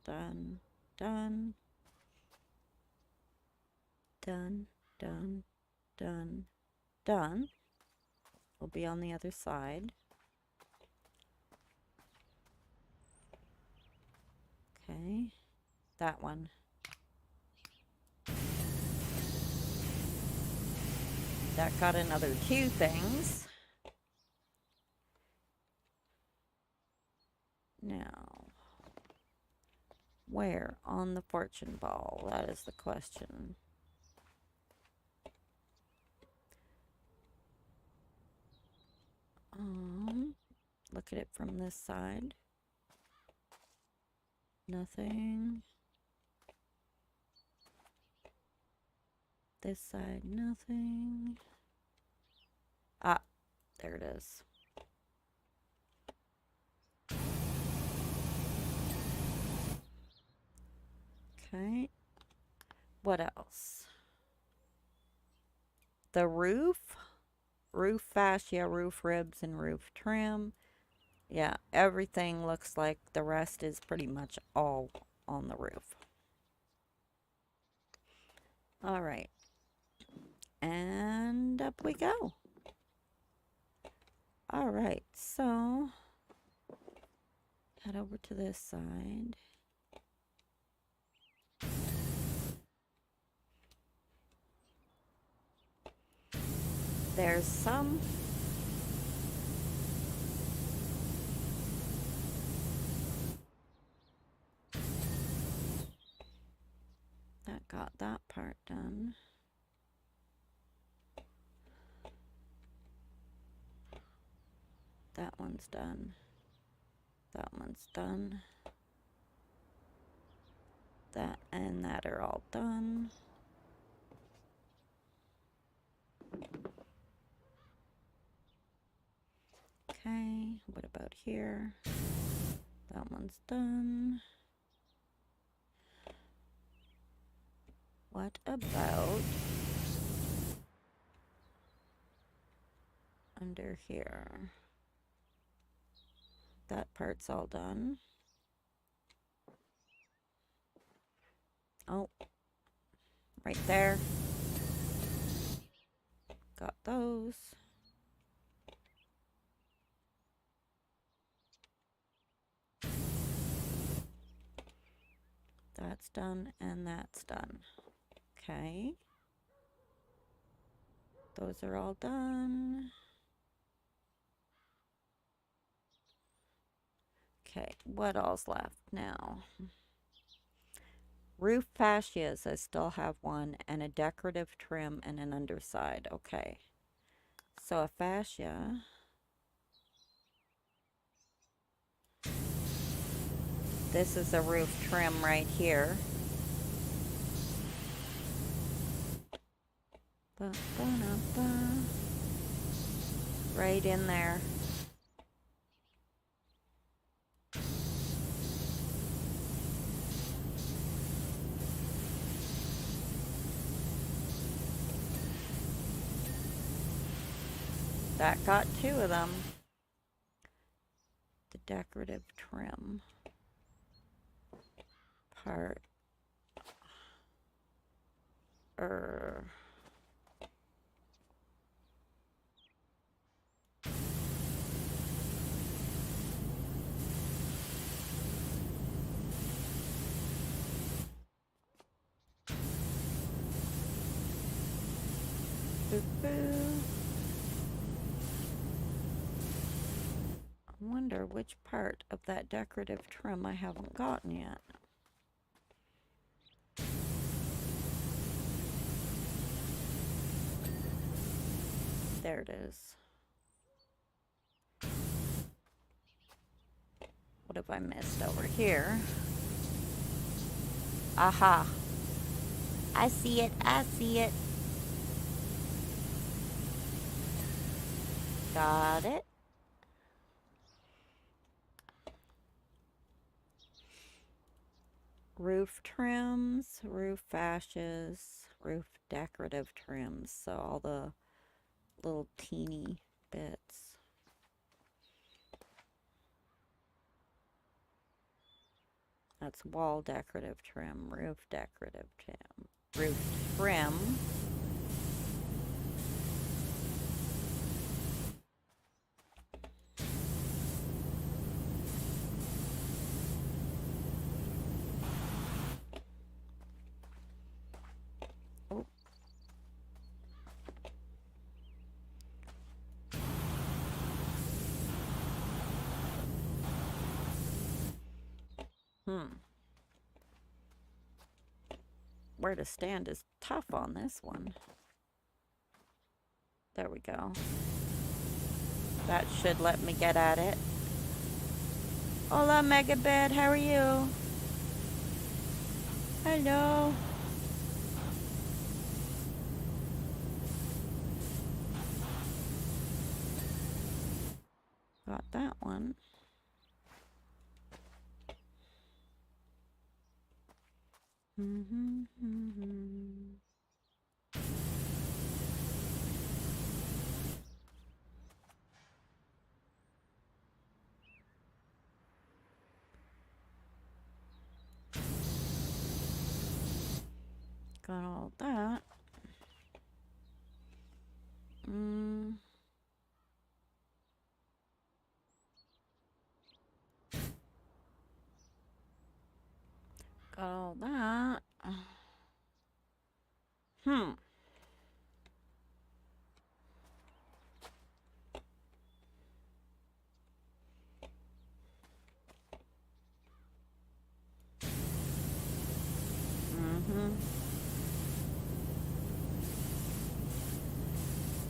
Done. Done. Done. Done. Done. Done. We'll be on the other side. Okay. That one. That got another 2 things. Now, where on the fortune ball? That is the question. Look at it from this side. Nothing. This side, nothing. Ah, there it is. Okay. What else? The roof. Roof fascia, roof ribs, and roof trim. Yeah, everything looks like the rest is pretty much all on the roof. All right. And up we go. All right, so head over to this side. There's some. That got that part done. That one's done. That one's done. That and that are all done. Okay, what about here? That one's done. What about under here? That part's all done. Oh, right there. Got those. That's done and that's done. Okay. Those are all done. Okay, what all's left now? Roof fascias, I still have one, and a decorative trim and an underside. Okay. So a fascia. This is a roof trim right here. Right in there. That got 2 of them. The decorative trim part. I wonder which part of that decorative trim I haven't gotten yet. There it is. What have I missed over here? Aha. I see it. I see it. Got it. Roof trims, roof fascias, roof decorative trims. So all the little teeny bits. That's wall decorative trim, roof decorative trim, roof trim. Oh. Where to stand is tough on this one. There we go. That should let me get at it. Hola, Megabed, how are you? Hello. Got that one. Got all that. Got all that.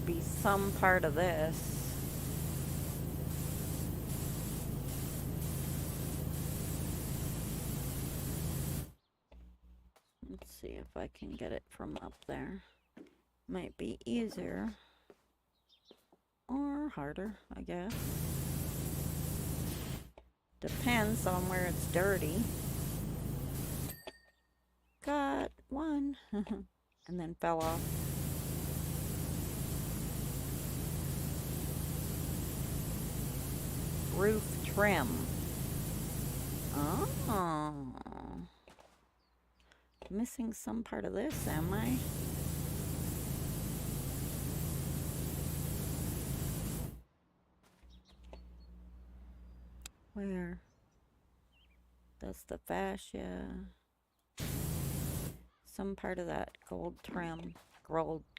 Be some part of this. Let's see if I can get it from up there. Might be easier or harder, I guess. Depends on where it's dirty. Got one. And then fell off. Roof trim. Oh. Missing some part of this, am I? Where? That's the fascia. Some part of that gold trim.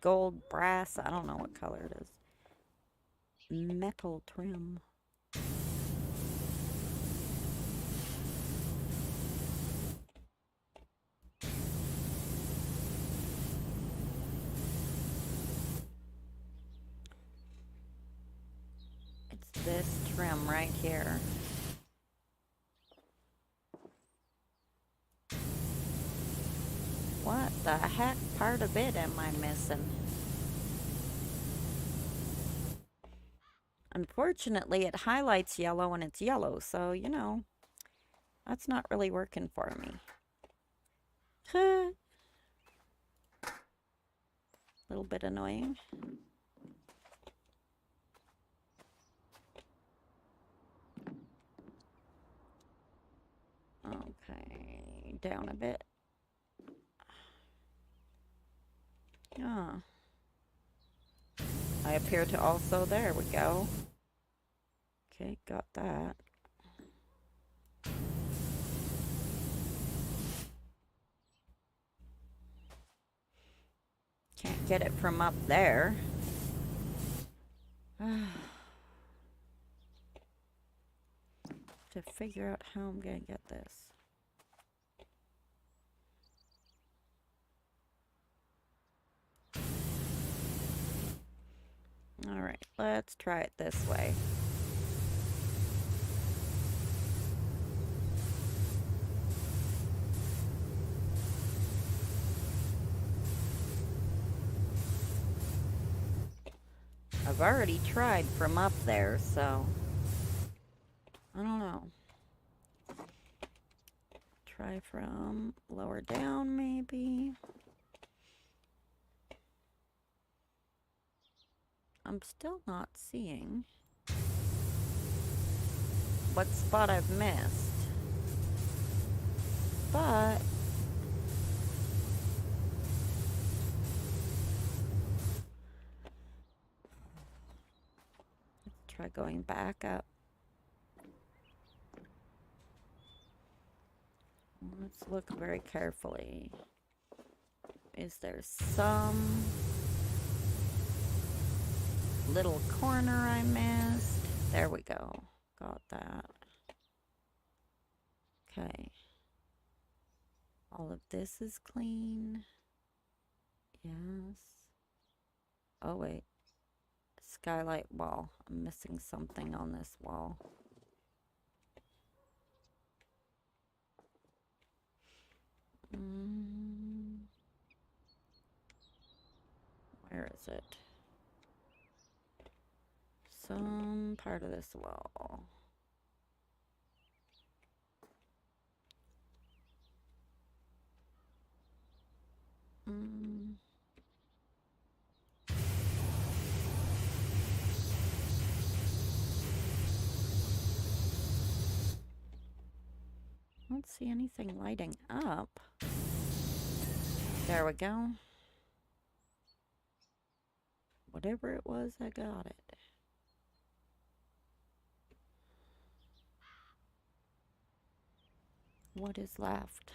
Gold, brass, I don't know what color it is. Metal trim. It's this trim right here. the heck part of it am I missing? Unfortunately, it highlights yellow and it's yellow, so, you know, that's not really working for me. A little bit annoying. Okay, down a bit. Ah. I appear to also, there we go. Okay, got that. Can't get it from up there. To figure out how I'm gonna get this. Alright, let's try it this way. I've already tried from up there, so I don't know. Try from lower down, maybe. I'm still not seeing what spot I've missed. But let's try going back up. Let's look very carefully. Is there some little corner I missed? There we go. Got that. Okay. All of this is clean. Yes. Oh, wait. Skylight wall. I'm missing something on this wall. Where is it? Some part of this wall. I don't see anything lighting up. There we go. Whatever it was, I got it. What is left?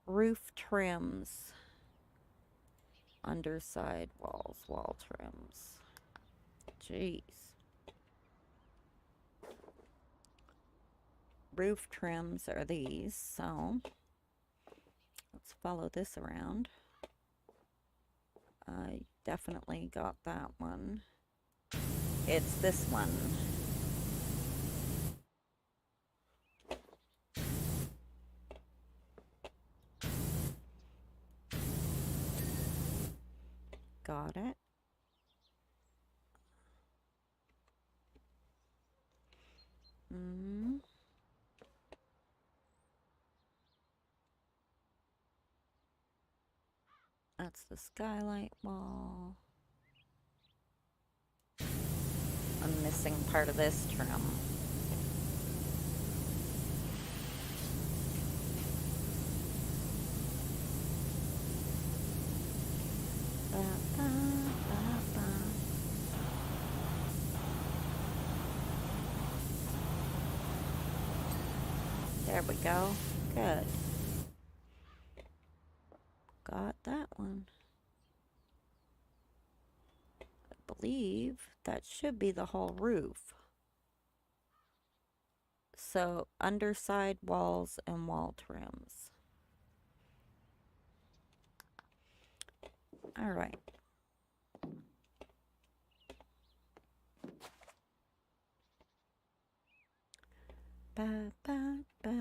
Roof trims. Underside walls, wall trims. Jeez. Roof trims are these, so let's follow this around. I definitely got that one. It's this one. Got it. That's the skylight wall. I'm missing part of this trim. There we go. Good. Got that one. I believe that should be the whole roof. So, underside walls and wall trims. All right. Ba, ba, ba, da.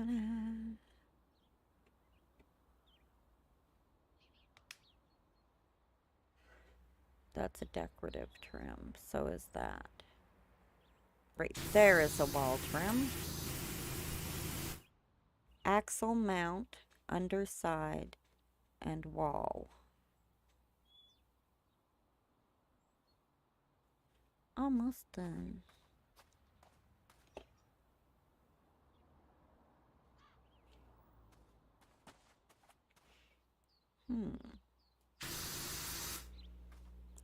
That's a decorative trim. So is that. Right there is a wall trim. Axle mount, underside, and wall. Almost done.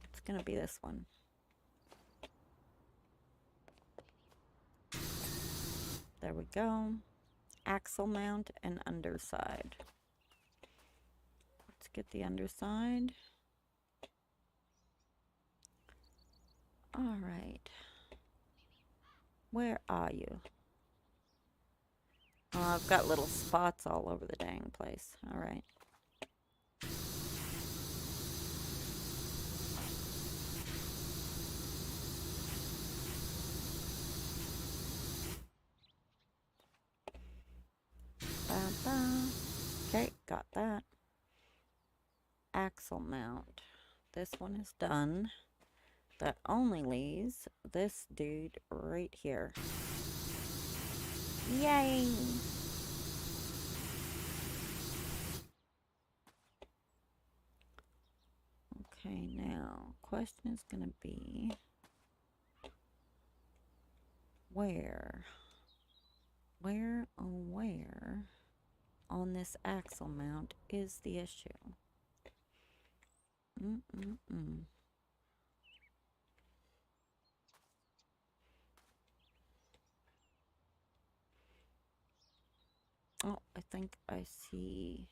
It's gonna be this one. There we go. Axle mount and underside. Let's get the underside. All right. Where are you? Oh, I've got little spots all over the dang place. All right. Okay, got that. Axle mount. This one is done. That only leaves this dude right here. Yay! Okay, now, question is gonna be where on this axle mount is the issue? Oh, I think I see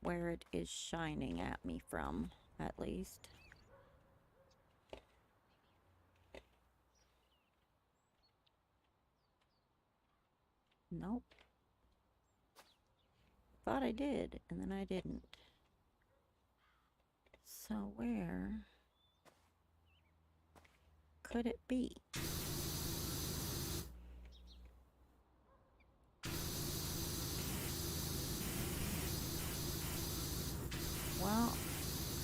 where it is shining at me from, at least. Nope. Thought I did, and then I didn't. So where could it be? Well,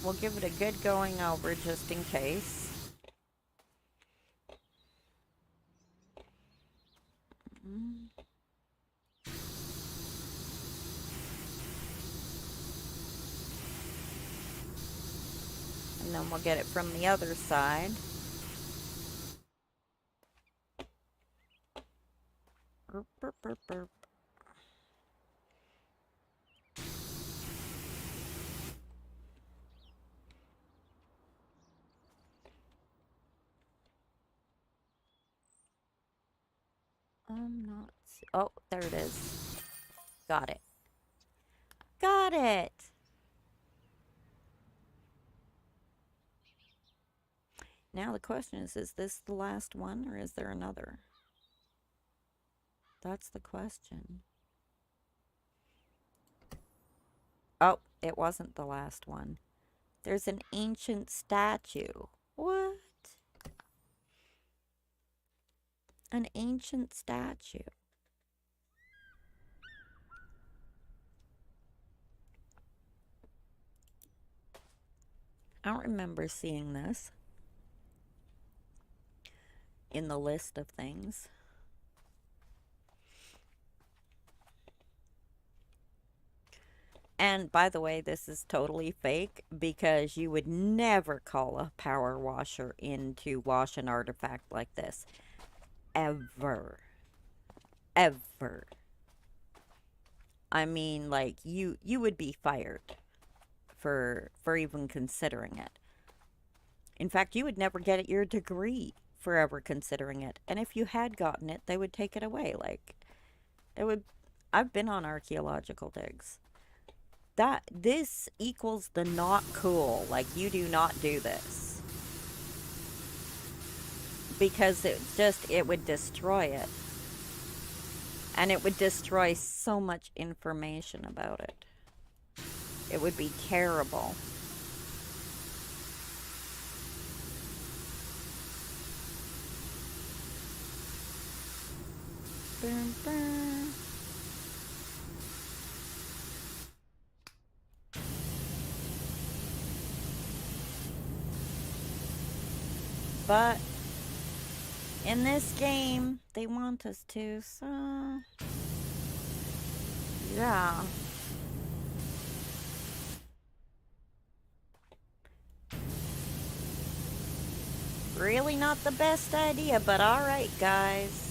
we'll give it a good going over just in case. And then we'll get it from the other side. Burp, burp, burp, burp. I'm not... Oh, there it is. Got it. Got it! Now the question is this the last one or is there another? That's the question. Oh, it wasn't the last one. There's an ancient statue. What? An ancient statue. I don't remember seeing this in the list of things. And by the way, this is totally fake because you would never call a power washer in to wash an artifact like this. Ever. Ever. I mean, like, you would be fired for even considering it. In fact, you would never get your degree for ever considering it. And if you had gotten it, they would take it away. Like, it would... I've been on archaeological digs. This equals the not cool. Like, you do not do this. Because it would destroy it. And it would destroy so much information about it. It would be terrible. Burn, burn. but in this game, they want us to, so yeah. Really not the best idea, but alright, guys.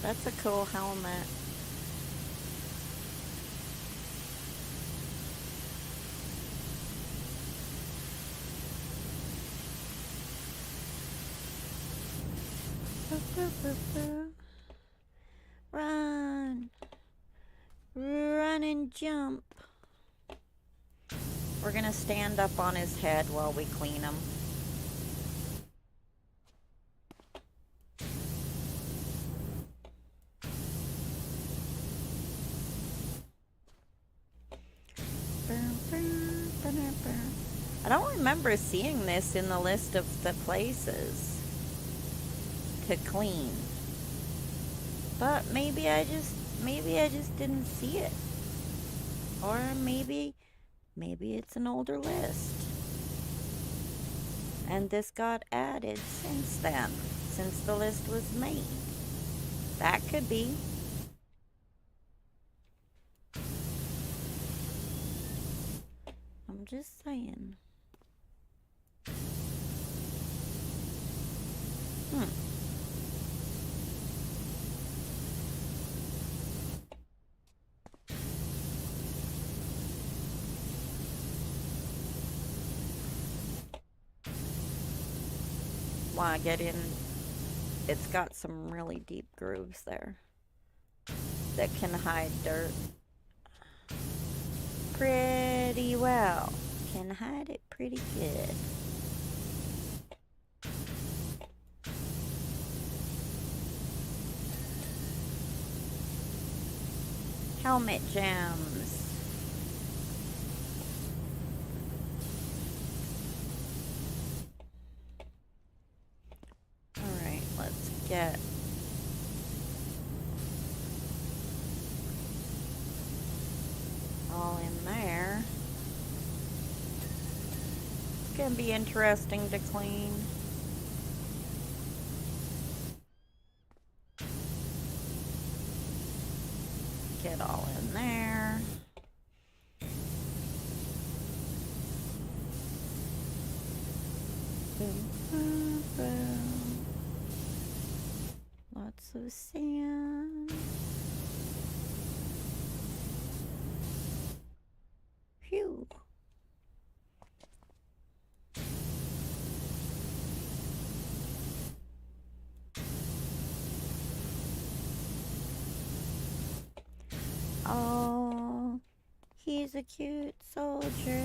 That's a cool helmet. Run! Run and jump. We're gonna stand up on his head while we clean him. I don't remember seeing this in the list of the places to clean. But maybe I just didn't see it. Or maybe it's an older list. And this got added since then, since the list was made. That could be. I'm just saying. Want to get in? It's got some really deep grooves there that can hide dirt pretty well. Can hide it pretty good. Helmet gems. Alright, let's get all in there. It's gonna be interesting to clean. Get all in there. Boom, boom, boom. Lots of sand. Phew. Oh, he's a cute soldier.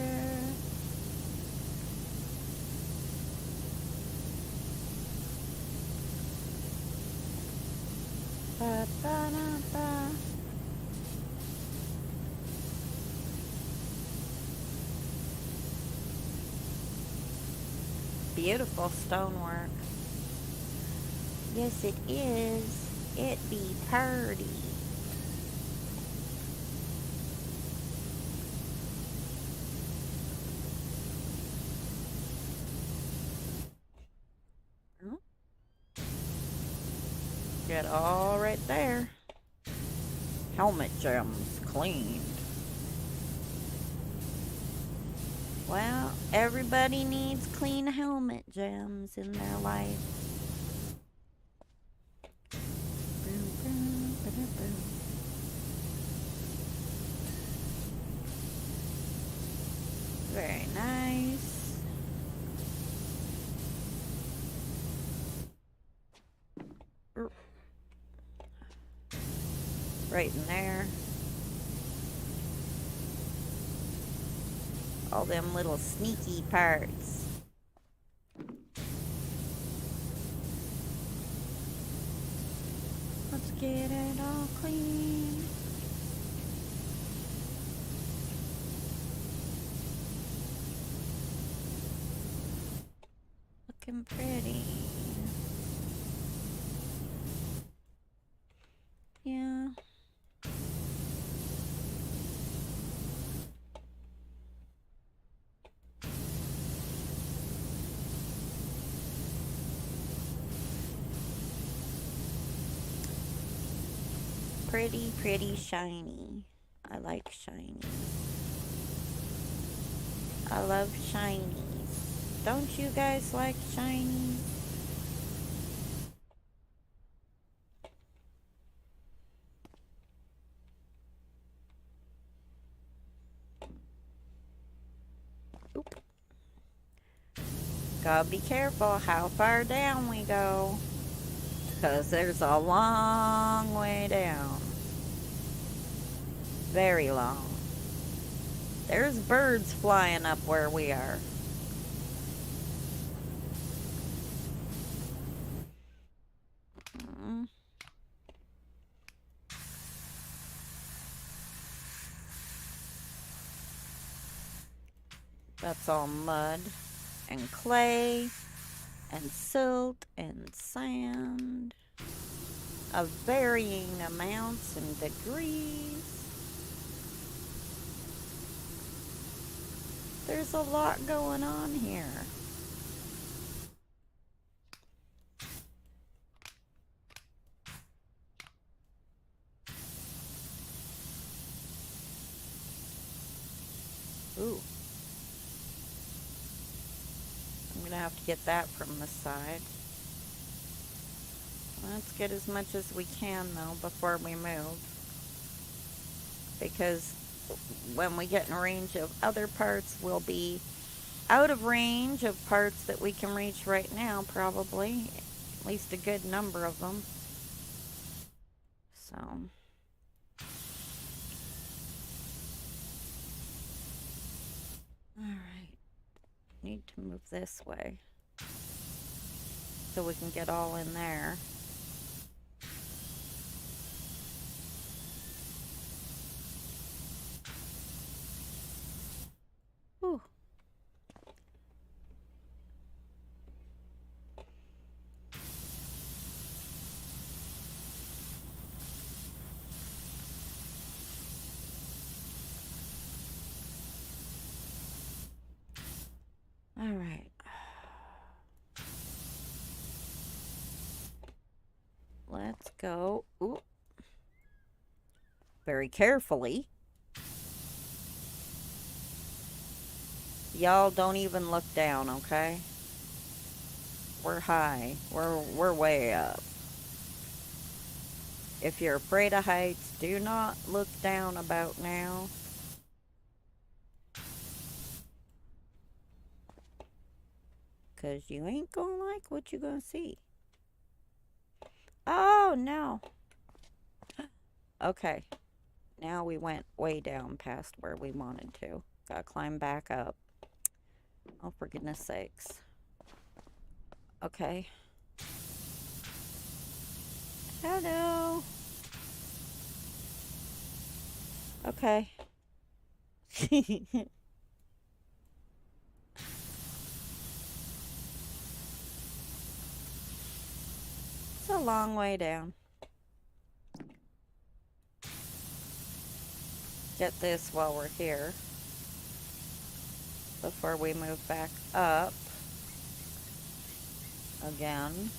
Ba, ba, da, ba. Beautiful stonework. Yes, it is. It be purty. Get all right there. Helmet gems cleaned. Well, everybody needs clean helmet gems in their life. Boom, boom, ba-da, boom. Very nice. Right in there. All them little sneaky parts. Let's get it all clean. Look looking pretty. Yeah. Pretty, pretty shiny. I like shiny. I love shinies. Don't you guys like shinies? Oop. Gotta be careful how far down we go, 'cause there's a long way down. Very long. There's birds flying up where we are. That's all mud and clay and silt and sand of varying amounts and degrees. There's a lot going on here. Ooh. I'm gonna have to get that from the side. Let's get as much as we can though before we move, because when we get in range of other parts, we'll be out of range of parts that we can reach right now, probably. At least a good number of them. So. Alright. Need to move this way so we can get all in there. Whew. All right. Let's go. Ooh. Very carefully. Y'all don't even look down, okay? We're high. We're way up. If you're afraid of heights, do not look down about now. Because you ain't gonna like what you're gonna see. Oh, no. Okay. Now we went way down past where we wanted to. Gotta climb back up. Oh, for goodness sakes. Okay. Hello. Okay. It's a long way down. Get this while we're here before we move back up again.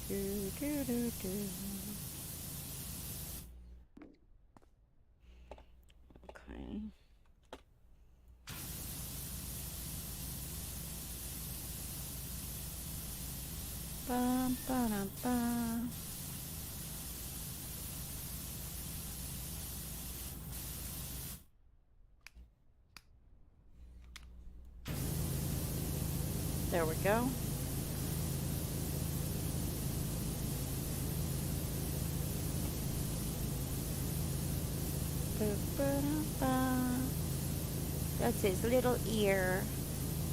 Do, do, do, do. Okay. Bum, ba-dum, ba. There we go. That's his little ear.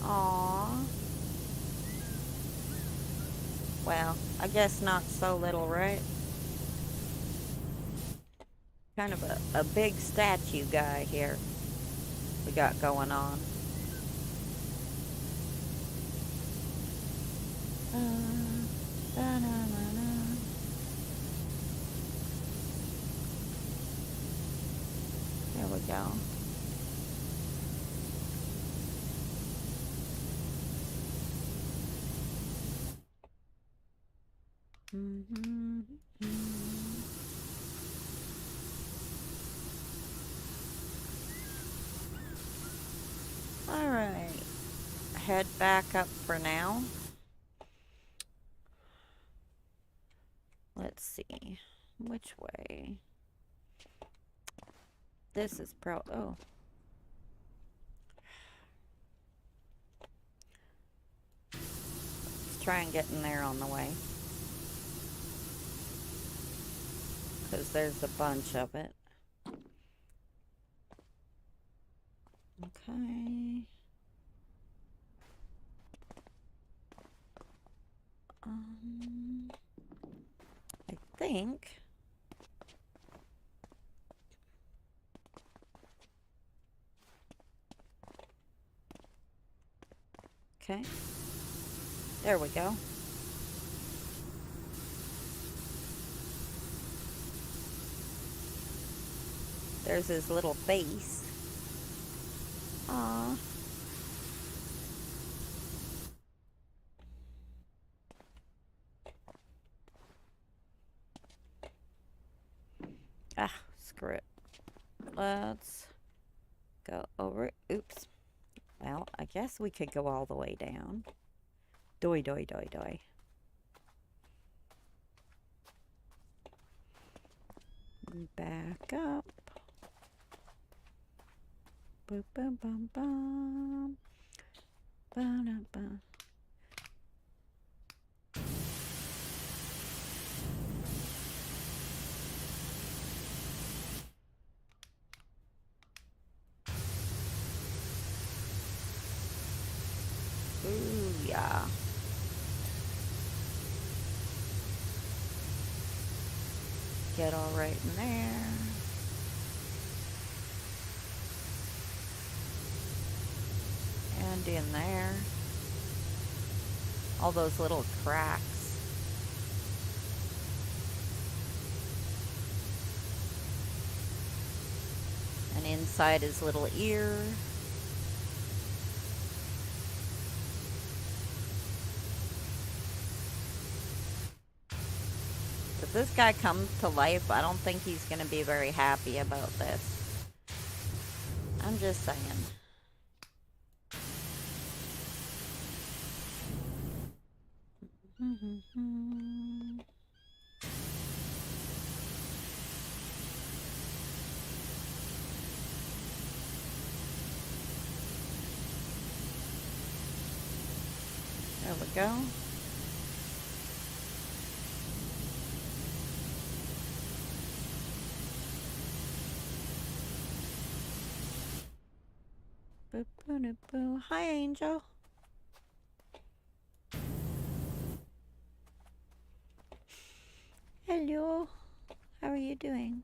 Aww. Well, I guess not so little, right? Kind of a big statue guy here. we got going on. There we go. All right, head back up for now. Let's see, which way? This is oh. Let's try and get in there on the way. Because there's a bunch of it. Okay. I think. Okay. There we go. There's his little face. Aww. Ah, screw it. Let's go over. Oops. Well, I guess we could go all the way down. Doi, doi, doi, doi. Back up. Boom, boom, boom, boom. Ba-da-ba. Ooh, yeah. Get all right in there. And in there. All those little cracks. And inside his little ear. If this guy comes to life, I don't think he's going to be very happy about this. I'm just saying. There we go. Boo, boo, boo, boo. Hi, Angel. Hello. How are you doing?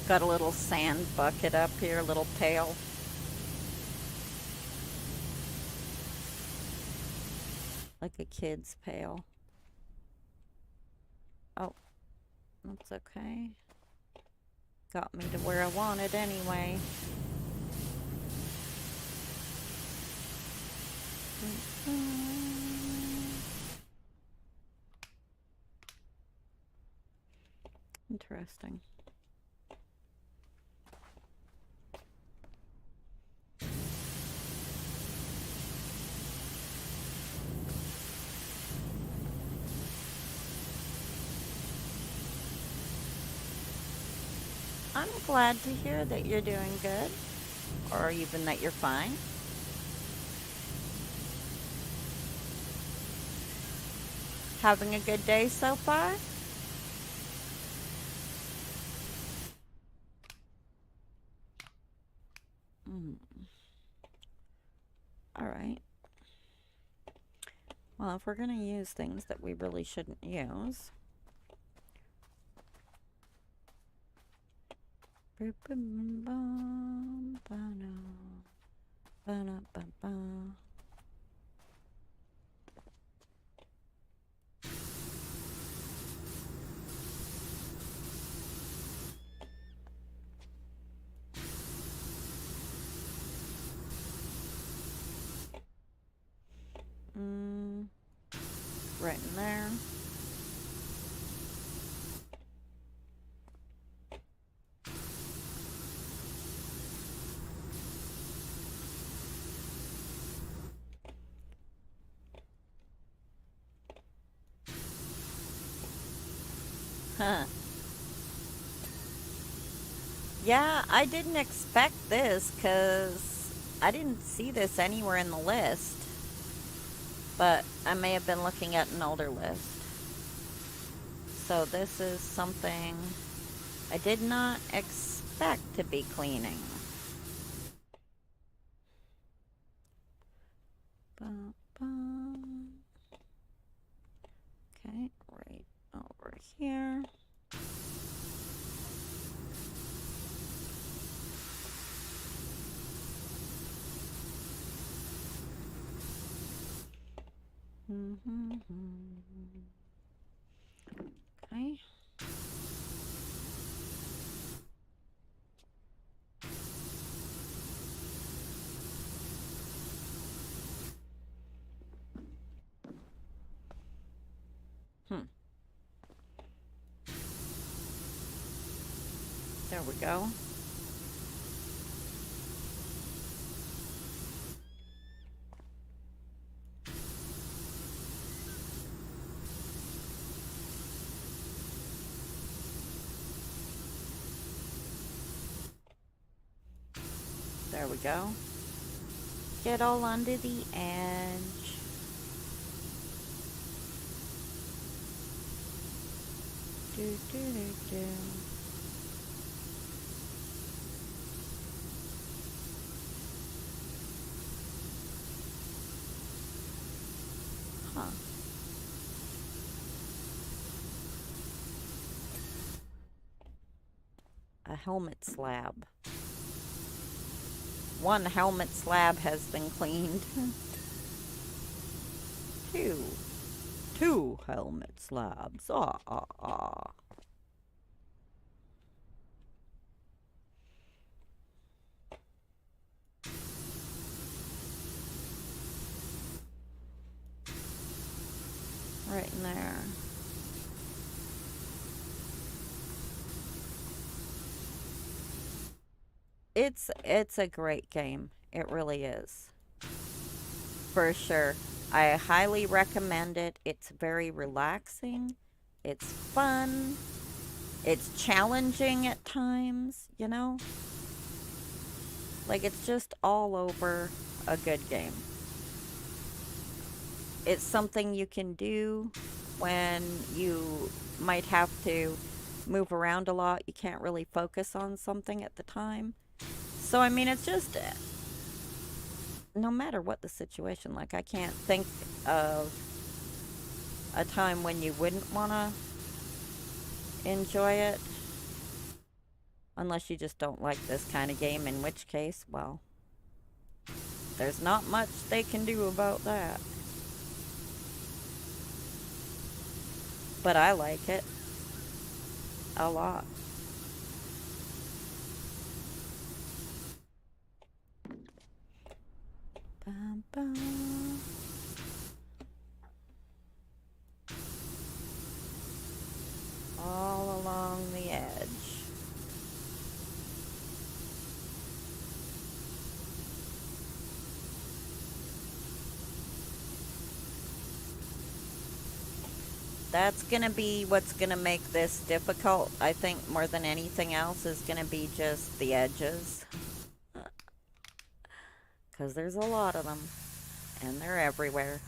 Got a little sand bucket up here, a little pail. Like a kid's pail. Oh, that's okay. Got me to where I wanted anyway. Interesting. I'm glad to hear that you're doing good, or even that you're fine. Having a good day so far? Alright. Well, if we're going to use things that we really shouldn't use. Right in there. Huh. Yeah, I didn't expect this because I didn't see this anywhere in the list. But I may have been looking at an older list. So this is something I did not expect to be cleaning. Okay, right over here. Okay. There we go. There we go. Get all under the edge. Do. Huh. A helmet slab. One helmet slab has been cleaned. Two helmet slabs. Right in there. It's a great game. It really is. For sure. I highly recommend it. It's very relaxing. It's fun. It's challenging at times, you know? Like, it's just all over a good game. It's something you can do when you might have to move around a lot. You can't really focus on something at the time. So, I mean, it's just no matter what the situation, like, I can't think of a time when you wouldn't want to enjoy it. Unless you just don't like this kind of game, in which case, well, there's not much they can do about that. But I like it a lot. Bum, bum. All along the edge. That's gonna be what's gonna make this difficult. I think more than anything else is gonna be just the edges. Because there's a lot of them. And they're everywhere.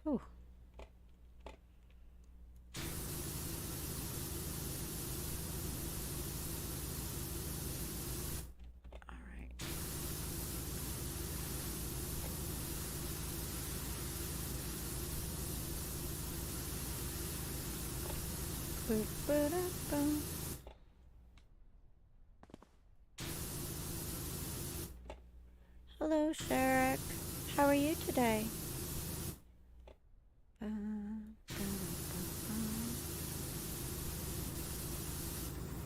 Whew. Hello, Sherrick. How are you today?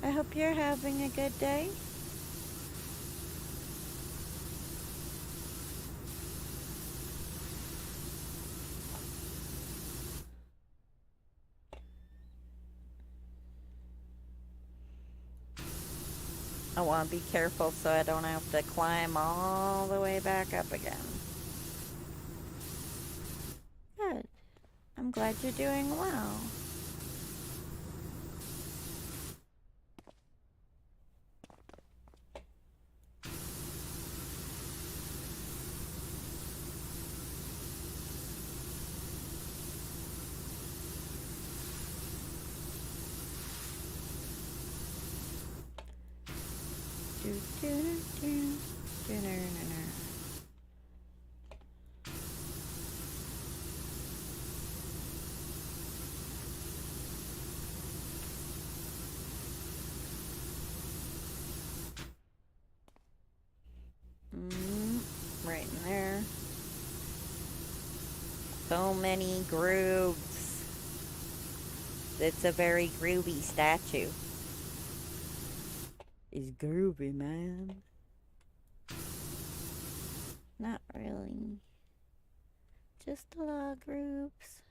I hope you're having a good day. I want to be careful so I don't have to climb all the way back up again. Good. I'm glad you're doing well. Right in there. So many grooves. It's a very groovy statue. It's groovy, man. Not really. Just a lot of grooves.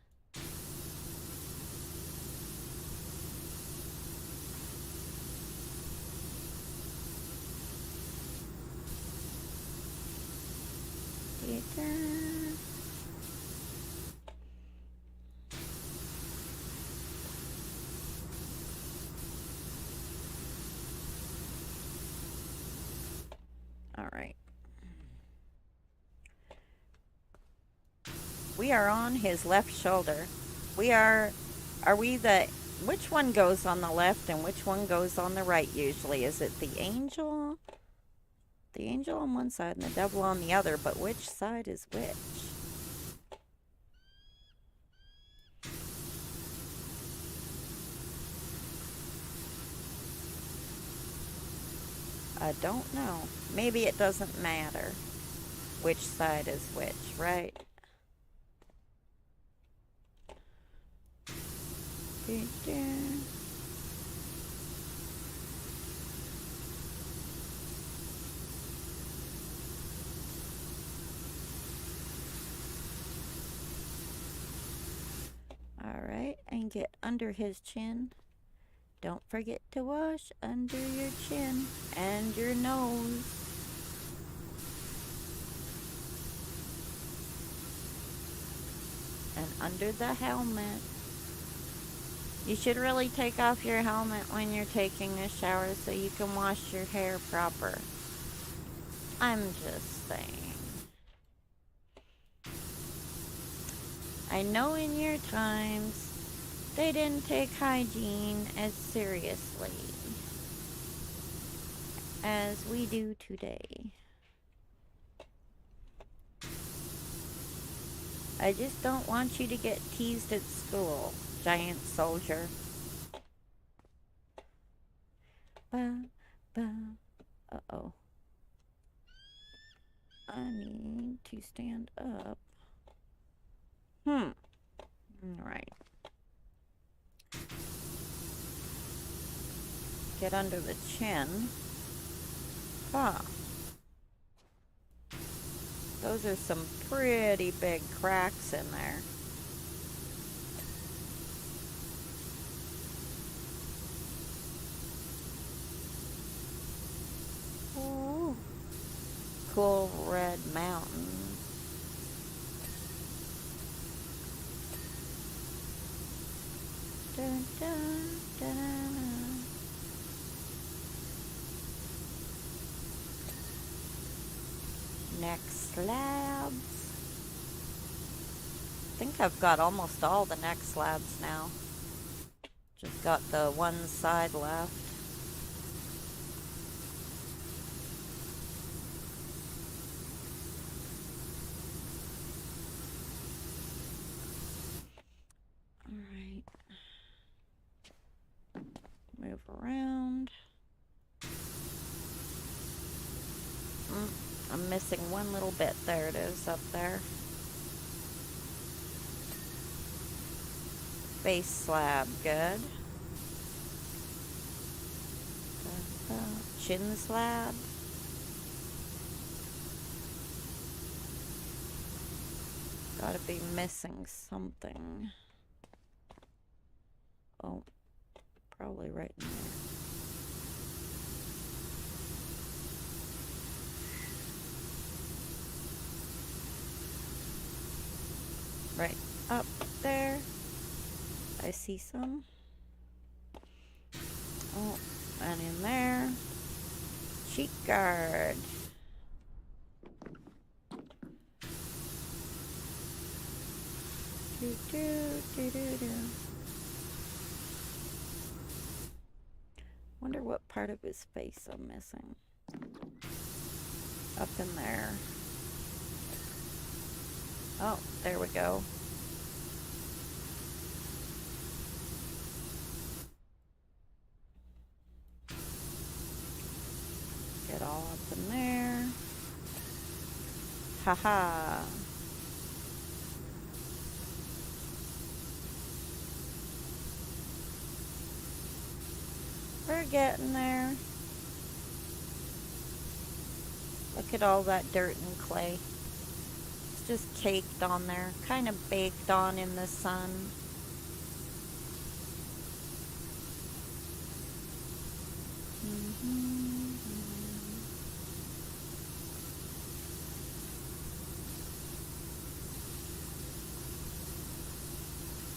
All right. We are on his left shoulder. Are we which one goes on the left and which one goes on the right usually? Is it the angel? The angel on one side and the devil on the other, but which side is which? I don't know. Maybe it doesn't matter which side is which, right? Alright, and get under his chin. Don't forget to wash under your chin and your nose. And under the helmet. You should really take off your helmet when you're taking a shower so you can wash your hair proper. I'm just saying. I know in your times, they didn't take hygiene as seriously as we do today. I just don't want you to get teased at school, giant soldier. Uh-oh. I need to stand up. Alright. Get under the chin. Those are some pretty big cracks in there. Ooh. Cool red mountain. Dun, dun, dun. Next slabs. I think I've got almost all the neck slabs now. Just got the one side left. Alright. Move around. I'm missing one little bit. There it is, up there. Face slab, good. Chin slab. Gotta be missing something. Oh, probably right in there. Right up there. I see some. Oh, and in there. Cheek guard. Do, do, do, do, do. Wonder what part of his face I'm missing. Up in there. Oh, there we go. Get all up in there. Haha. We're getting there. Look at all that dirt and clay. It's just caked on there, kind of baked on in the sun.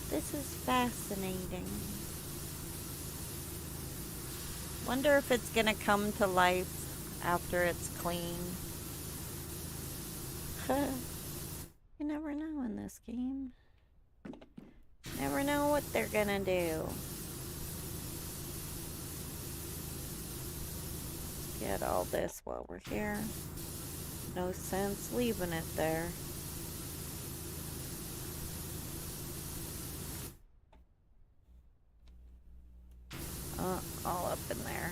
This is fascinating. Wonder if it's gonna come to life after it's clean. You never know in this game. Never know what they're gonna do. Get all this while we're here. No sense leaving it there. All up in there.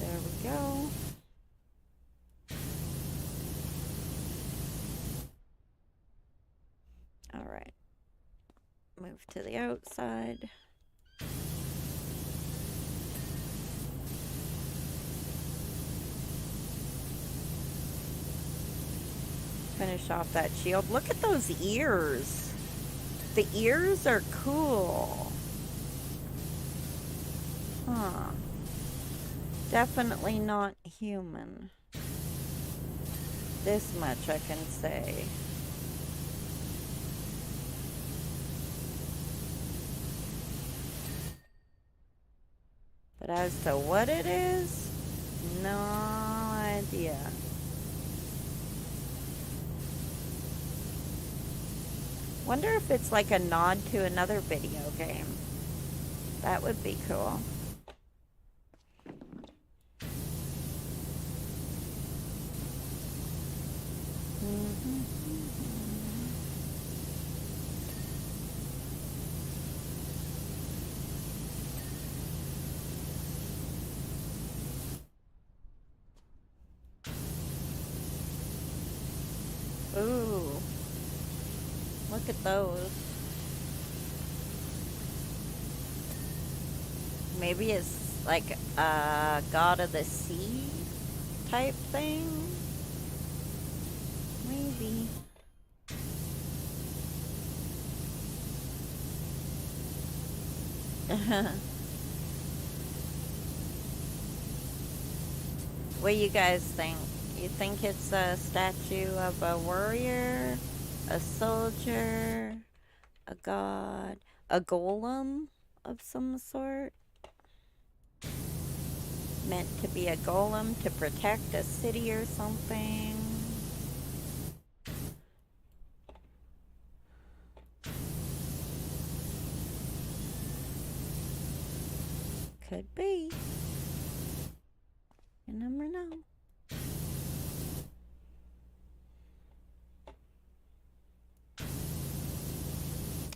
There we go. All right. Move to the outside. Finish off that shield. Look at those ears. The ears are cool. Huh. Definitely not human. This much I can say. But as to what it is, no idea. Wonder if it's like a nod to another video game. That would be cool. Ooh. Look at those. Maybe it's like a god of the sea type thing. Maybe. What do you guys think? You think it's a statue of a warrior, a soldier, a god, a golem of some sort? Meant to be a golem to protect a city or something? Could be. You never know.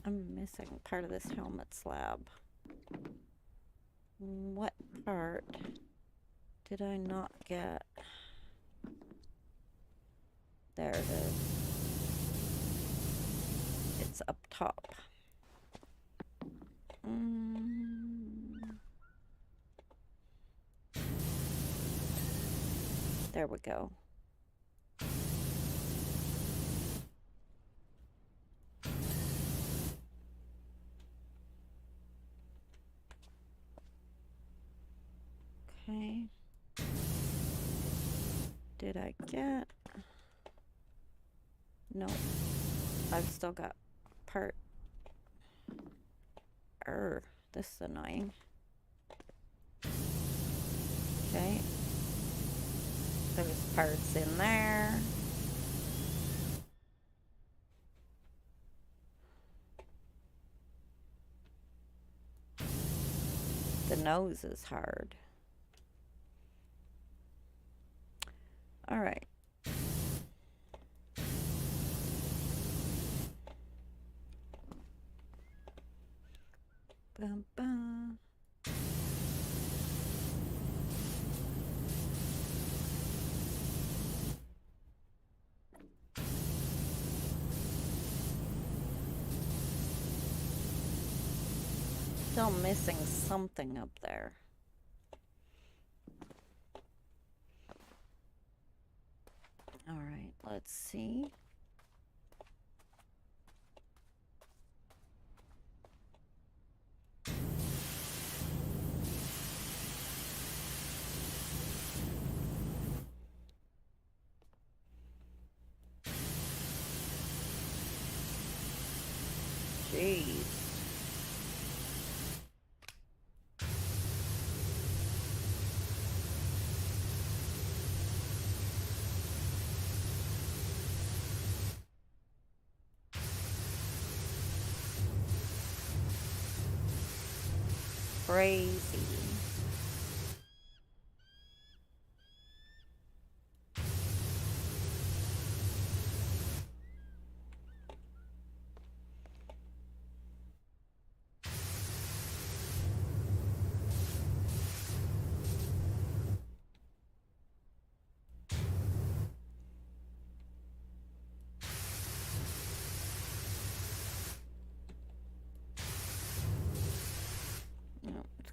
I'm missing part of this helmet slab. What part did I not get? There it is. It's up top. There we go. Okay. Did I get? No. I've still got part. This is annoying. Okay. There's parts in there. The nose is hard. All right. Bum, bum. Still missing something up there. All right, let's see. Jeez. Crazy.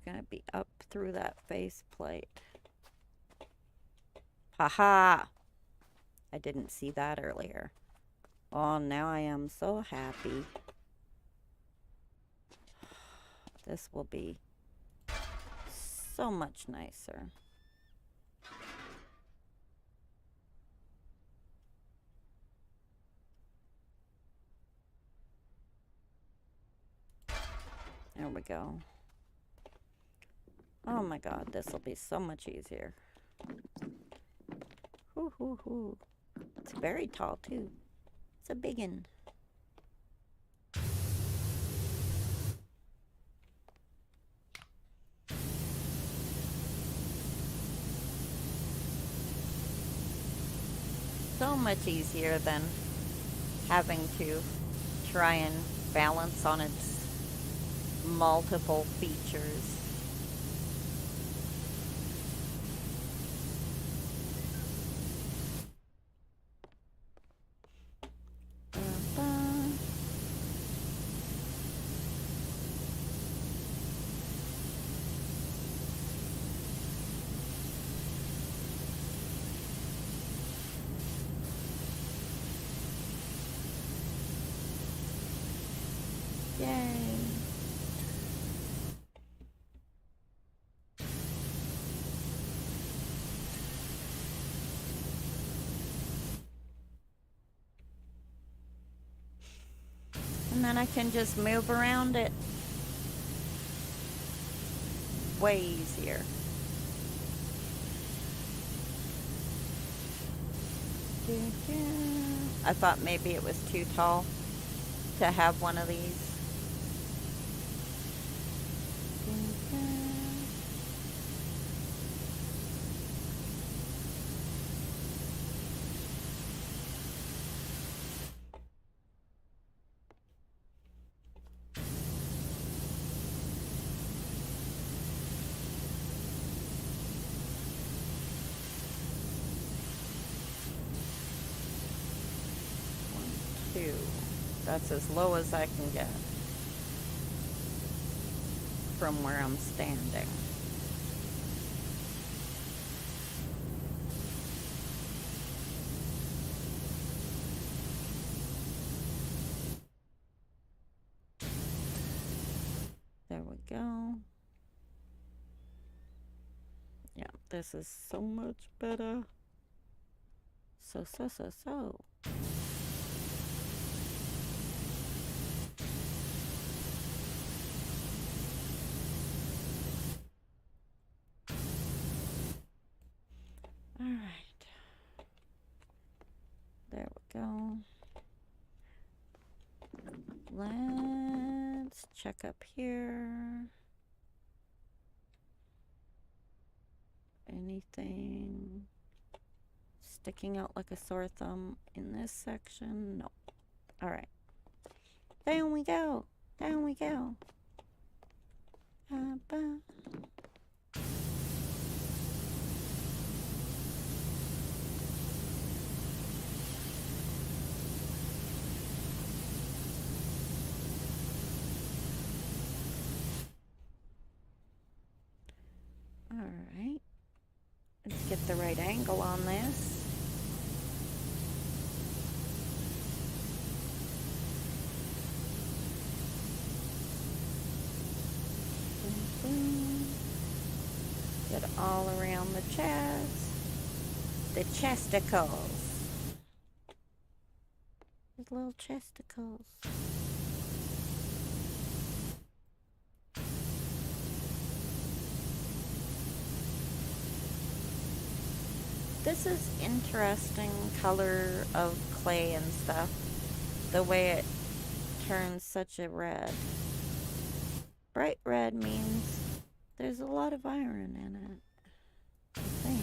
Gonna be up through that faceplate. Haha! I didn't see that earlier. Oh, now I am so happy. This will be so much nicer. There we go. Oh my god, this will be so much easier. Hoo hoo hoo. It's very tall too. It's a biggin. So much easier than having to try and balance on its multiple features. And then I can just move around it way easier. I thought maybe it was too tall to have one of these. That's as low as I can get from where I'm standing. There we go. Yeah, this is so much better. So. Alright. There we go. Let's check up here. Anything sticking out like a sore thumb in this section? No. Alright. Down we go. Down we go. Alright. Let's get the right angle on this. Get all around the chest. The chesticles. These little chesticles. This is interesting color of clay and stuff. The way it turns such a red. Bright red means there's a lot of iron in it, I think.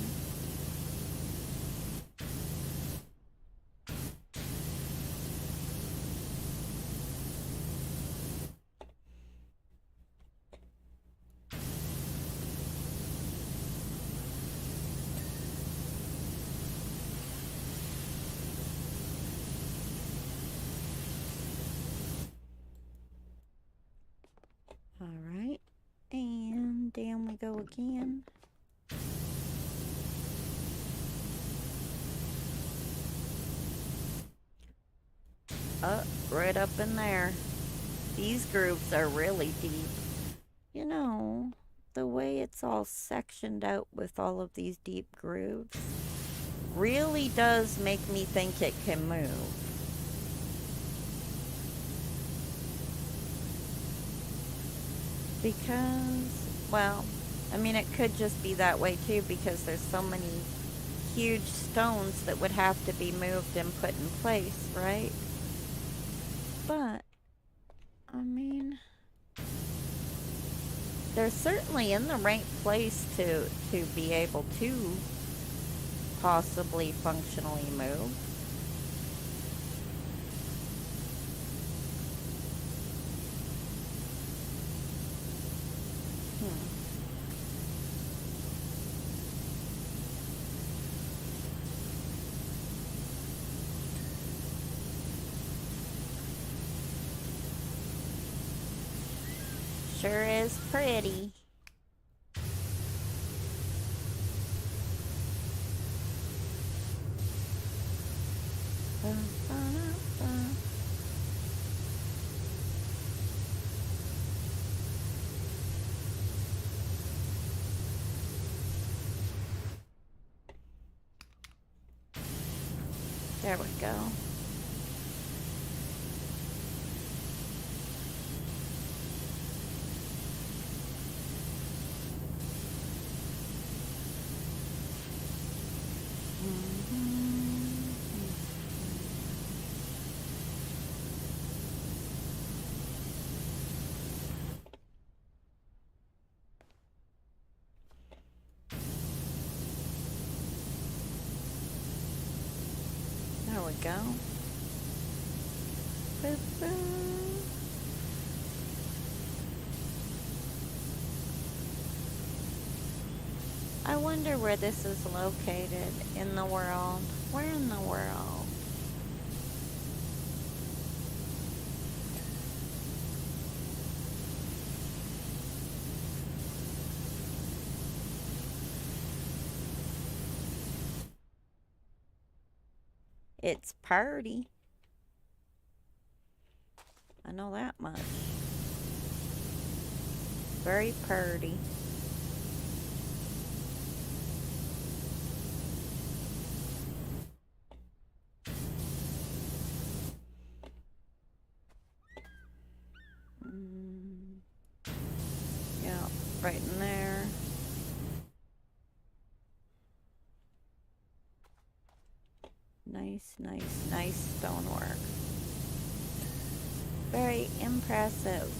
Alright, and down we go again. Right up in there. These grooves are really deep. You know, the way it's all sectioned out with all of these deep grooves really does make me think it can move. Because, well, I mean, it could just be that way too, because there's so many huge stones that would have to be moved and put in place, right? But, I mean, they're certainly in the right place to be able to possibly functionally move. Sure is pretty. There we go. go. Boop, boop. I wonder where this is located in the world. Where in the world? It's party. I know that much. Very party. Yeah, right in there. Nice, nice, nice stonework. Very impressive.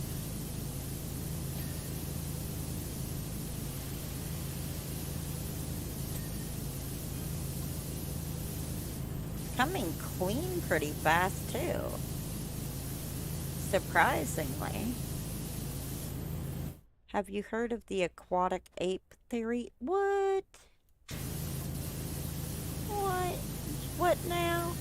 Coming clean pretty fast too. Surprisingly. Have you heard of the aquatic ape theory? What? What? What now?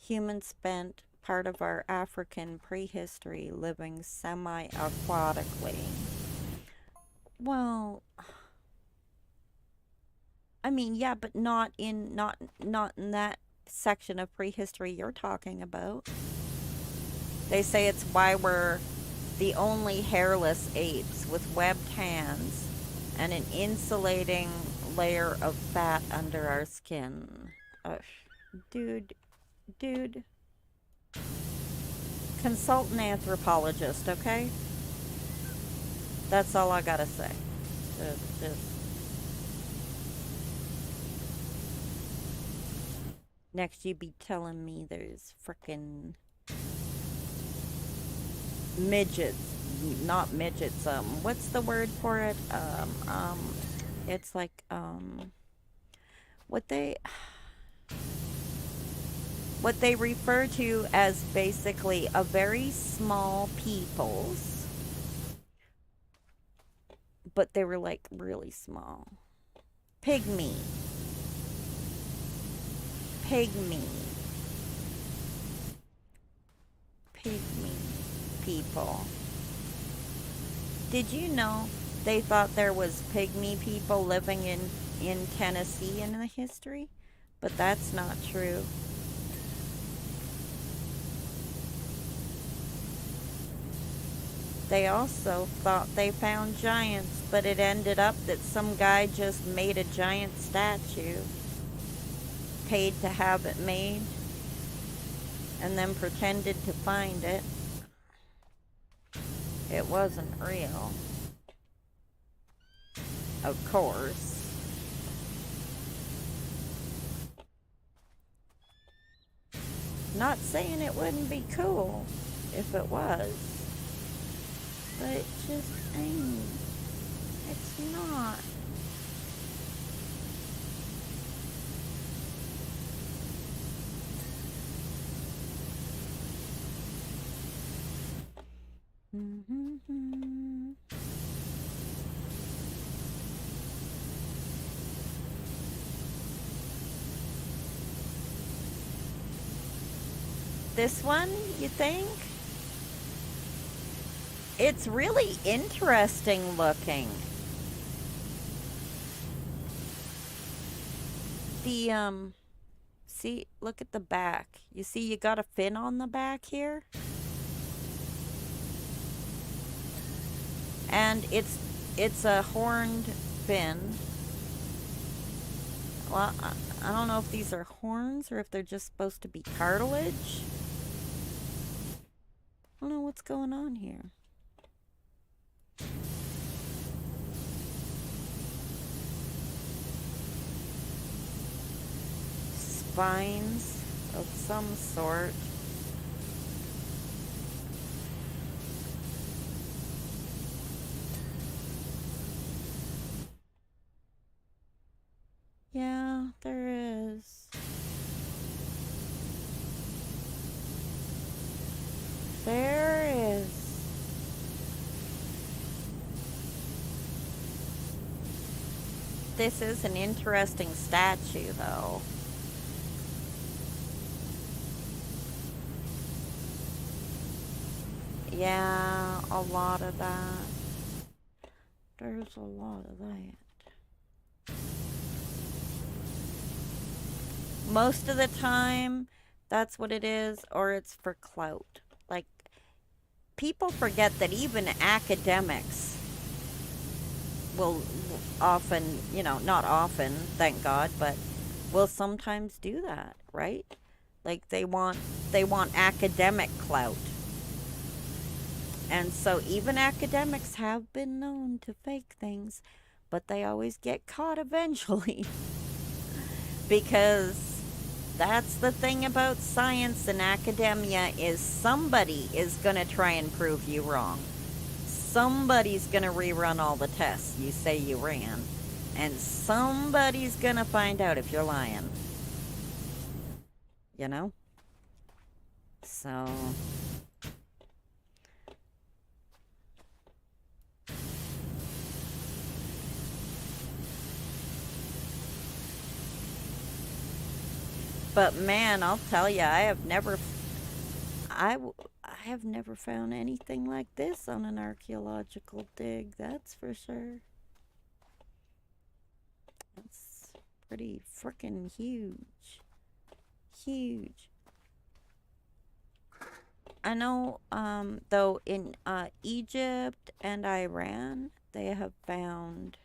Humans spent part of our African prehistory living semi-aquatically. Well, I mean, yeah, but not in that section of prehistory you're talking about. They say it's why we're the only hairless apes with webbed hands and an insulating layer of fat under our skin. Dude. Consult an anthropologist, okay? That's all I gotta say. Just. Next, you be telling me there's frickin' midgets. Not midgets, what's the word for it? It's like, what they refer to as basically a very small peoples, but they were like really small. Pygmy people. Did you know they thought there was pygmy people living in Tennessee in the history? But that's not true. They also thought they found giants, but it ended up that some guy just made a giant statue, paid to have it made, and then pretended to find it. It wasn't real. Of course. Not saying it wouldn't be cool if it was, but it just ain't. It's not. This one, you think? It's really interesting looking. The, see, look at the back. You see you got a fin on the back here? And it's a horned fin. Well, I don't know if these are horns or if they're just supposed to be cartilage. I don't know what's going on here. Spines of some sort. Yeah, this is an interesting statue, though. Yeah, a lot of that. There's a lot of that. Most of the time, that's what it is, or it's for clout. Like, people forget that even academics will often, you know, not often, thank God, but will sometimes do that, right? Like they want academic clout. And so even academics have been known to fake things, but they always get caught eventually. Because that's the thing about science and academia is somebody is going to try and prove you wrong. Somebody's going to rerun all the tests you say you ran. And somebody's going to find out if you're lying. You know? So... But man, I'll tell you, I have never found anything like this on an archaeological dig, that's for sure. That's pretty freaking huge. Huge. I know, though, in Egypt and Iran, they have found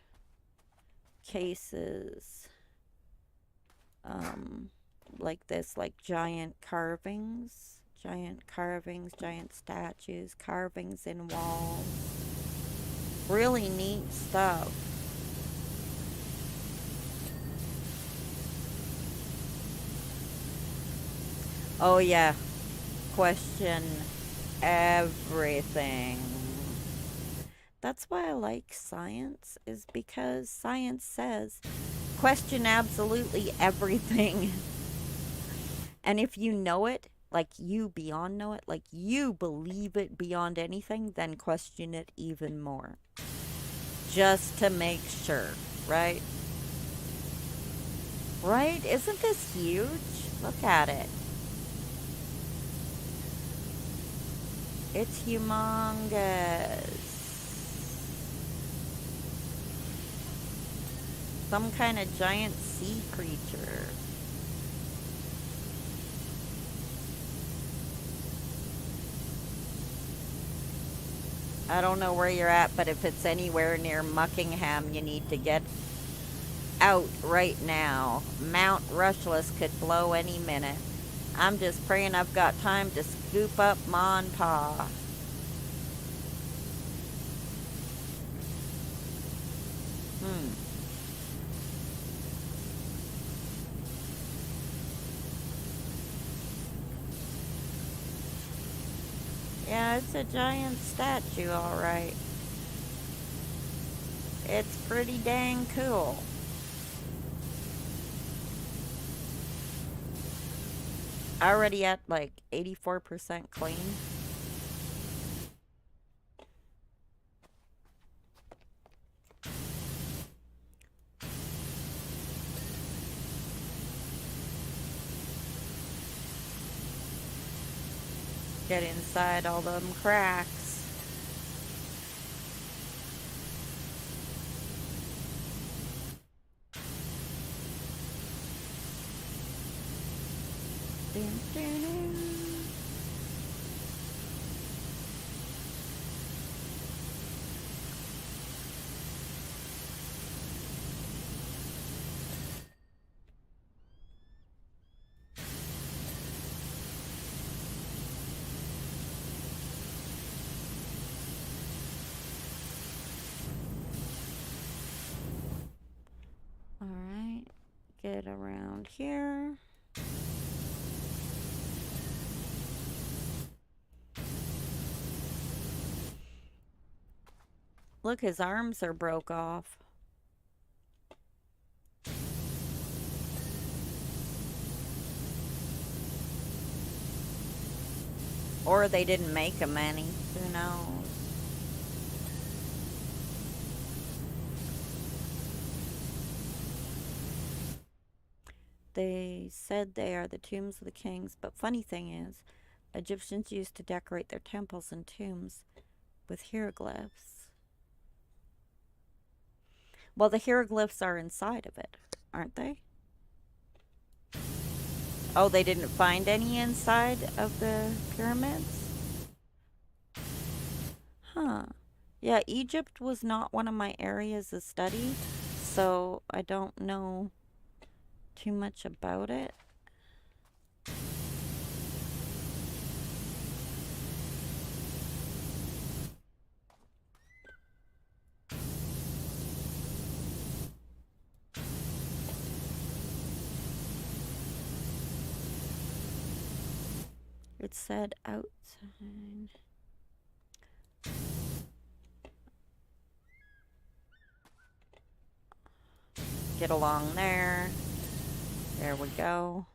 cases, like this, like giant carvings, giant statues, carvings in walls. Really neat stuff. Oh yeah, question everything. That's why I like science, is because science says question absolutely everything. And if you know it, like you beyond know it, like you believe it beyond anything, then question it even more. Just to make sure, right? Right? Isn't this huge? Look at it. It's humongous. Some kind of giant sea creature. I don't know where you're at, but if it's anywhere near Muckingham, you need to get out right now. Mount Rushless could blow any minute. I'm just praying I've got time to scoop up Ma and Pa. Yeah, it's a giant statue, all right. It's pretty dang cool. Already at like 84% clean. Get inside all them cracks. Dun, dun, dun. All right, get around here. Look, his arms are broke off. Or they didn't make him any. Who knows? They said they are the tombs of the kings, but funny thing is, Egyptians used to decorate their temples and tombs with hieroglyphs. Well, the hieroglyphs are inside of it, aren't they? Oh, they didn't find any inside of the pyramids? Huh. Yeah, Egypt was not one of my areas of study, so I don't know too much about it. It said outside. Get along there. There we go.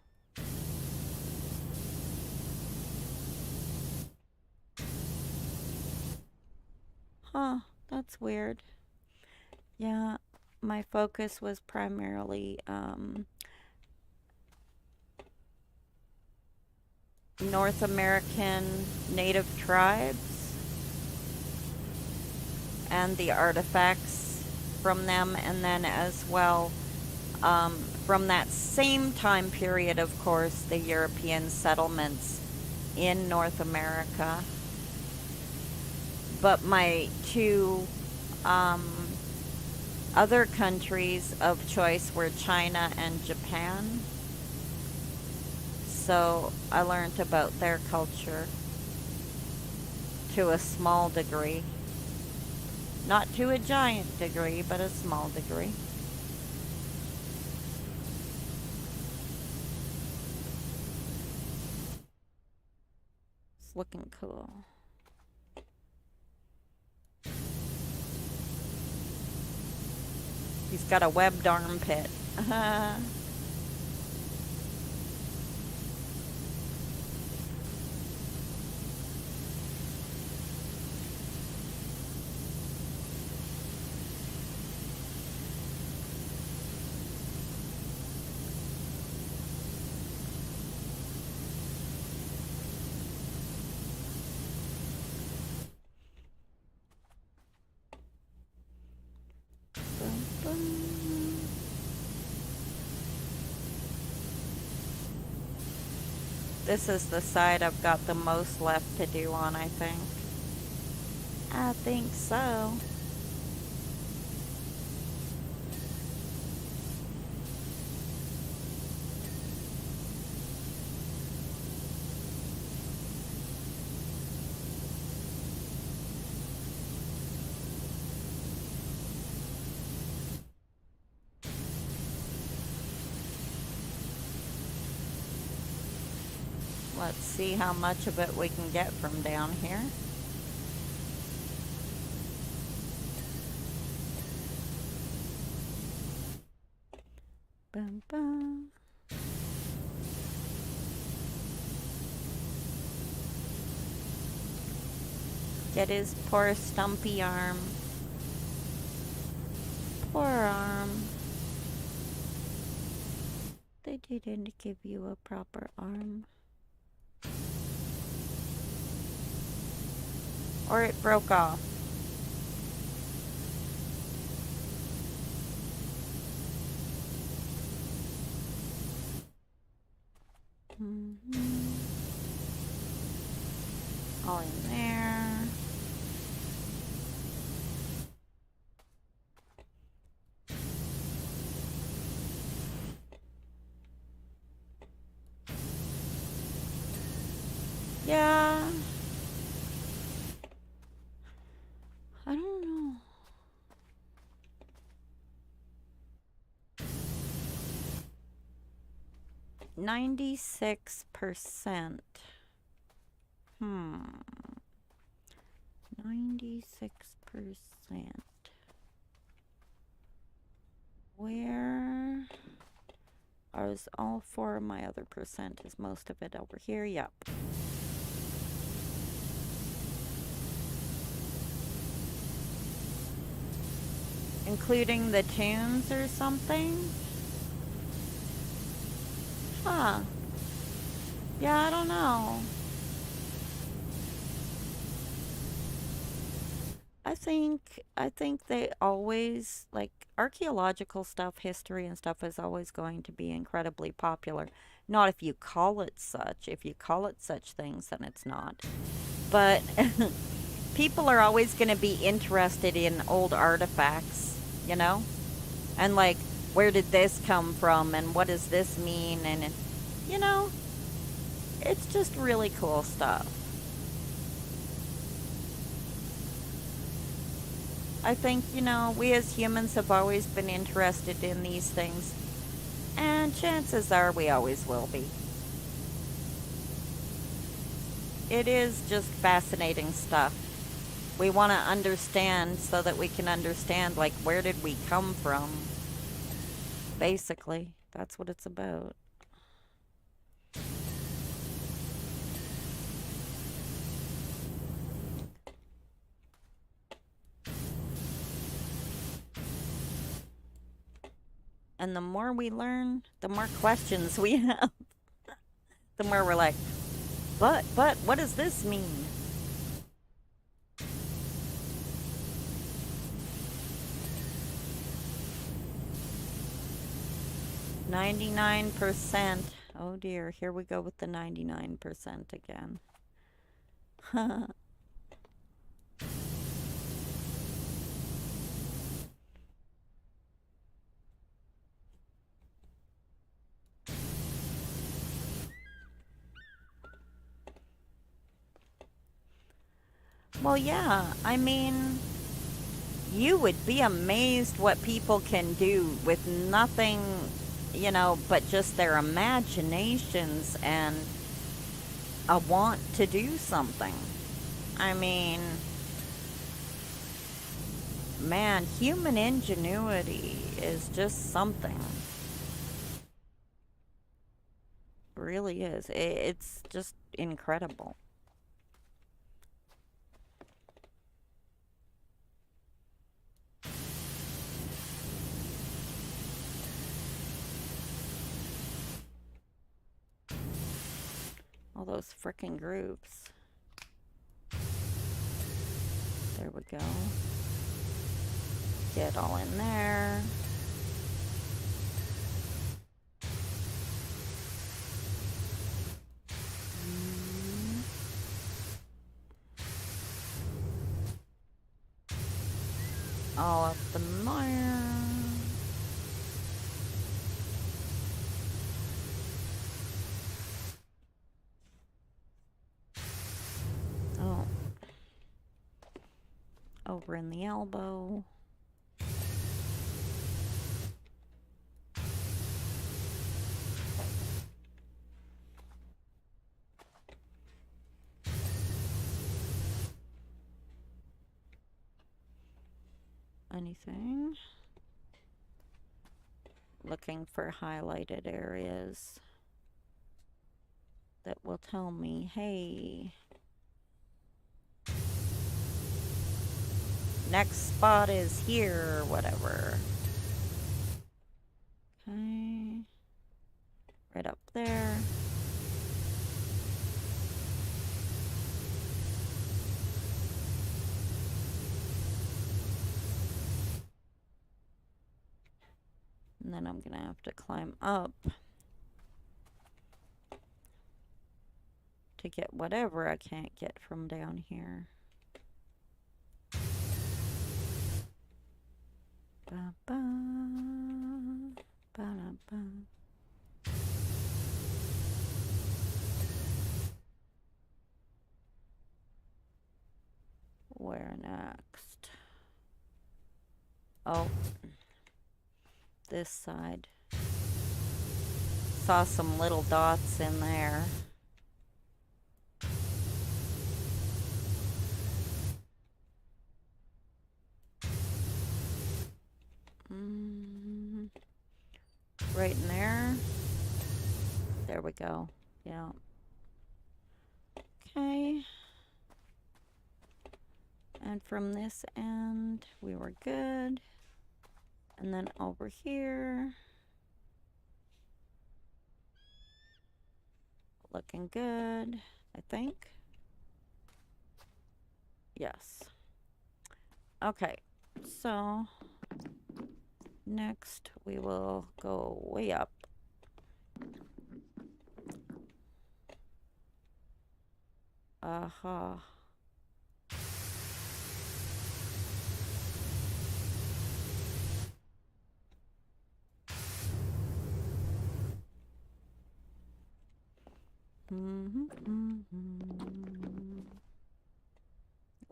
Huh, that's weird. Yeah, my focus was primarily North American native tribes and the artifacts from them, and then as well from that same time period, of course, the European settlements in North America. But my two other countries of choice were China and Japan. So I learned about their culture to a small degree. Not to a giant degree, but a small degree. It's looking cool. He's got a webbed armpit. This is the side I've got the most left to do on, I think. I think so. Let's see how much of it we can get from down here. Bum, bum. Get his poor stumpy arm. Poor arm. They didn't give you a proper arm. Or it broke off. All in there. Yeah. I don't know. %96%. 96%. Where is all 4 of my other percent? Is most of it over here? Yep. Including the tunes or something? Huh. Yeah, I don't know. I think they always, like, archaeological stuff, history and stuff is always going to be incredibly popular. Not if you call it such. If you call it such things, then it's not. But people are always going to be interested in old artifacts, you know? And like, where did this come from and what does this mean? And you know, it's just really cool stuff. I think, we as humans have always been interested in these things, and chances are we always will be. It is just fascinating stuff. We want to understand so that we can understand, like, where did we come from? Basically, that's what it's about. And the more we learn, the more questions we have. The more we're like, but, what does this mean? %. Oh dear, here we go with the 99% again. Well, yeah, I mean, you would be amazed what people can do with nothing, but just their imaginations and a want to do something. I mean, man, human ingenuity is just something. It really is. It's just incredible. All those frickin' groups. There we go. Get all in there. All up in there. Oh. Over in the elbow. Anything? Looking for highlighted areas that will tell me, hey, next spot is here, or whatever. Okay. Right up there. And then I'm gonna have to climb up to get whatever I can't get from down here. Ba ba ba da ba. Where next? Oh, this side. Saw some little dots in there. Right in there. There we go. Yeah. Okay. And from this end, we were good. And then over here. Looking good, I think. Yes. Okay, so next we will go way up. Uh-huh.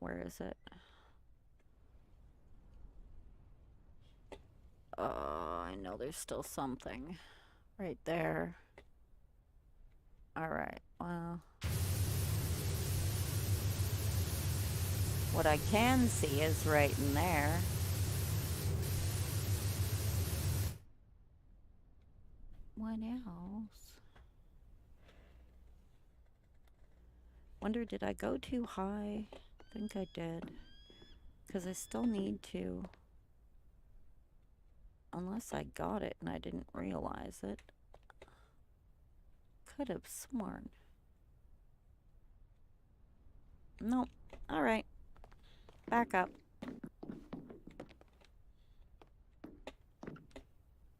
Where is it? Oh, I know there's still something right there. All right, well. What I can see is right in there. What else? Wonder, did I go too high? I think I did. Because I still need to. Unless I got it and I didn't realize it. Could have sworn. Nope. Alright. Back up.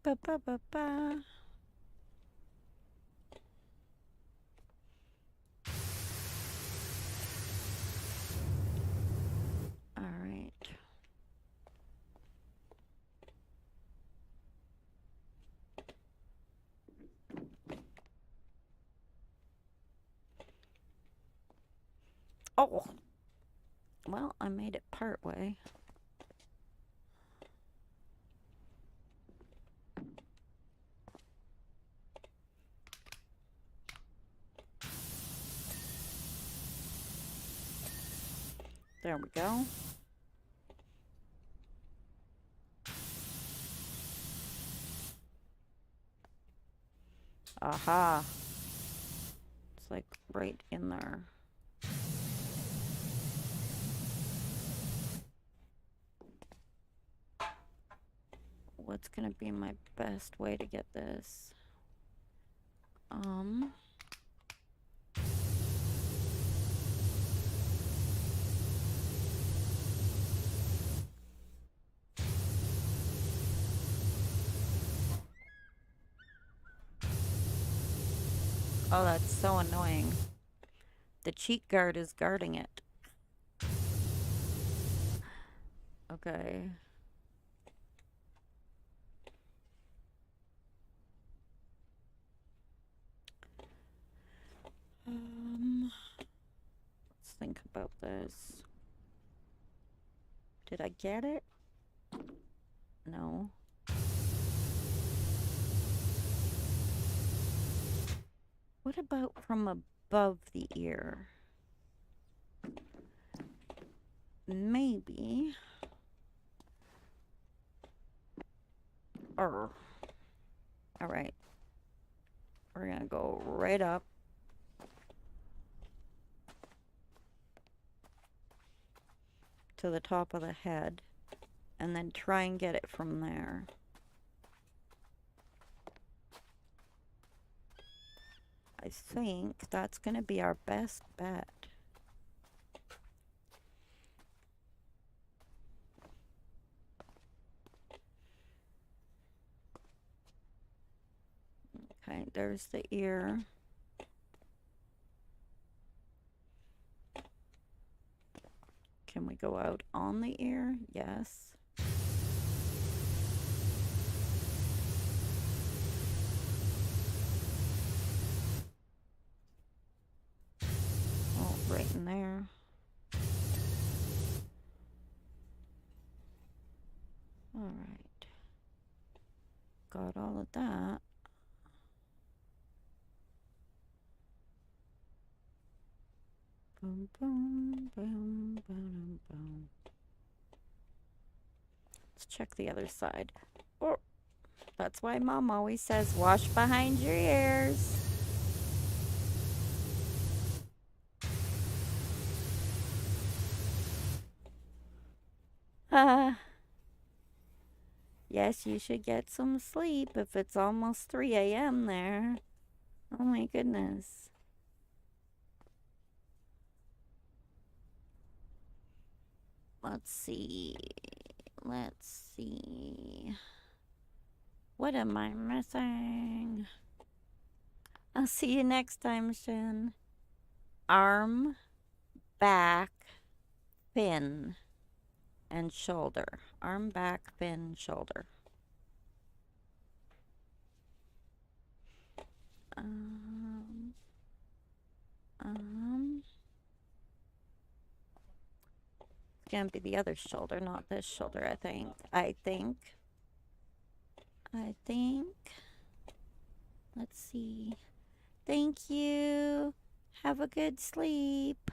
Ba-ba-ba-ba. Alright. Oh! Well, I made it part way. There we go. Aha. It's like right in there. What's gonna be my best way to get this? Oh, that's so annoying. The cheek guard is guarding it. Okay. Let's think about this. Did I get it? No. What about from above the ear? Maybe. All right. We're gonna go right up. To the top of the head. And then try and get it from there. I think that's gonna be our best bet. Okay, there's the ear. Can we go out on the ear? Yes. Oh, right in there. All right. Got all of that. Boom, boom, boom, boom, boom. Let's check the other side. Oh, that's why Mom always says, wash behind your ears. Yes, you should get some sleep if it's almost 3 a.m. there. Oh my goodness. Let's see. Let's see. What am I missing? I'll see you next time, Shin. Arm, back, fin, and shoulder. Arm, back, fin, shoulder. It's gonna be the other shoulder, not this shoulder, I think. I think. Let's see. Thank you. Have a good sleep.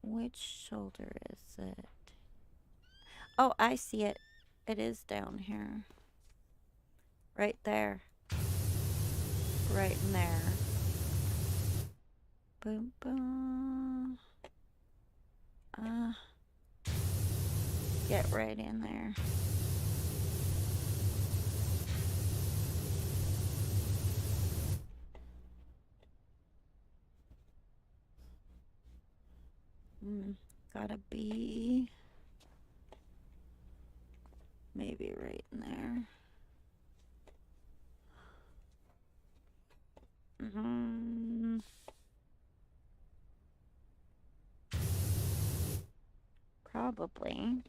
Which shoulder is it? Oh, I see it. It is down here. Right there. Right in there. Boom, boom. Get right in there. Gotta be maybe right in there. Probably.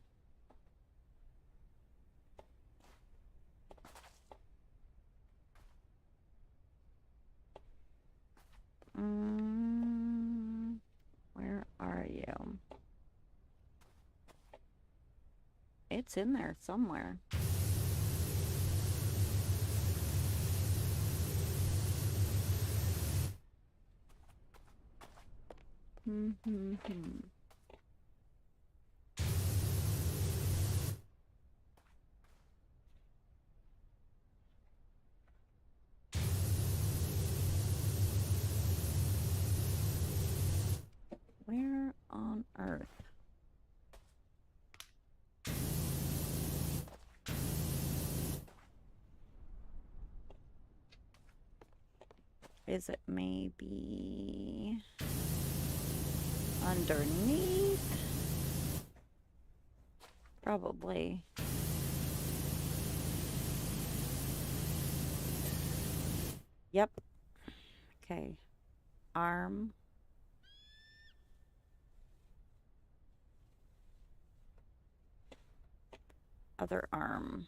Where are you? It's in there somewhere. Where on earth? Is it maybe underneath? Probably. Yep. Okay. Arm. Other arm.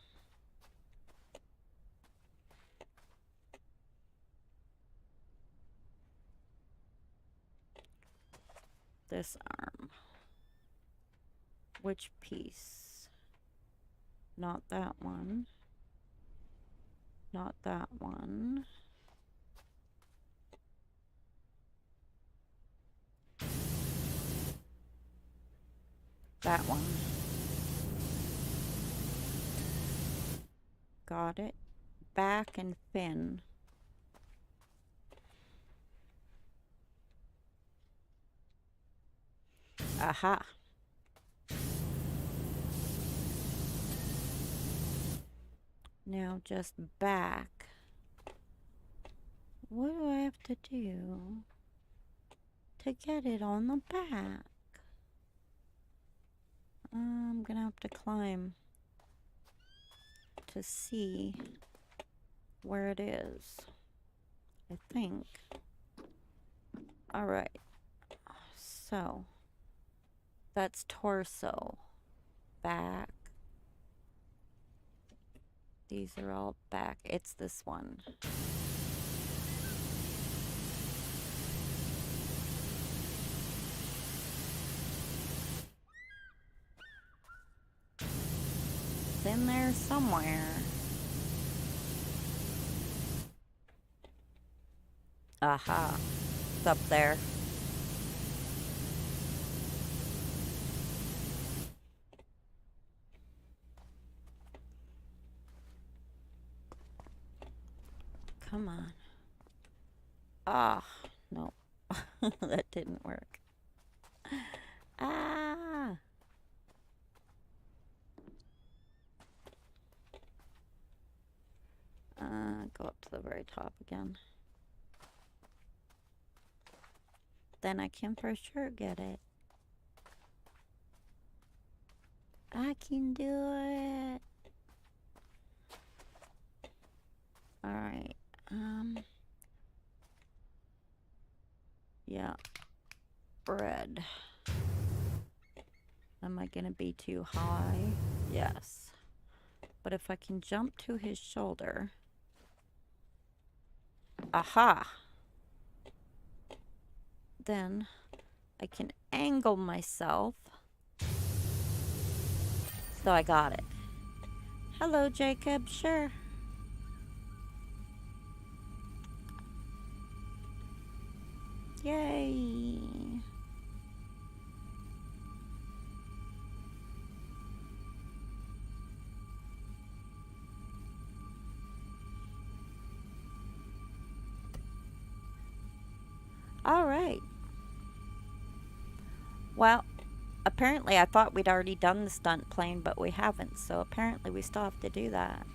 This arm. Which piece? Not that one. Not that one. That one. Got it. Back and fin. Aha. Now just back. What do I have to do to get it on the back? I'm gonna have to climb to see where it is, I think. All right, so that's torso, back. These are all back. It's this one. It's in there somewhere. Aha. It's up there. Come on. Ah, no. That didn't work. Ah. Go up to the very top again. Then I can for sure get it. I can do it. Alright. Yeah. Bread. Am I gonna be too high? Yes. But if I can jump to his shoulder. Aha! Then I can angle myself. So I got it. Hello, Jacob. Sure. Yay. All right. Well, apparently I thought we'd already done the stunt plane, but we haven't, so apparently we still have to do that.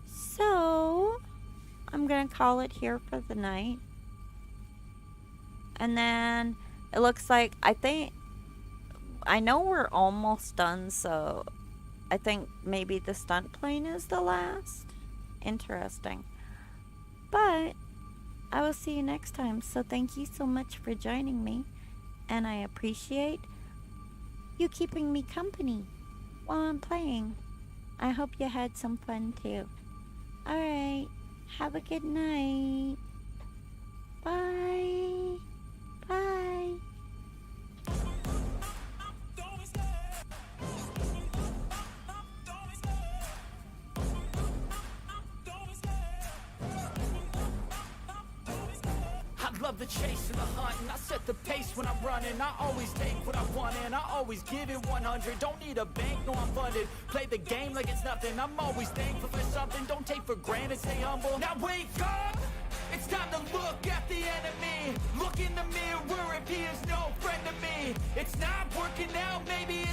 So, I'm gonna call it here for the night. And then, it looks like, I know we're almost done, so I think maybe the stunt plane is the last. Interesting. But I will see you next time. So thank you so much for joining me. And I appreciate you keeping me company while I'm playing. I hope you had some fun too. Alright. Have a good night. Bye. Bye. I love the chase and the hunt, and I set the pace when I'm running. I always take what I want and I always give it 100. Don't need a bank, no I'm funded. Play the game like it's nothing. I'm always thankful for something. Don't take for granted, stay humble. Now wake up! It's time to look at the enemy. Look in the mirror if he is no friend to me. It's not working out, maybe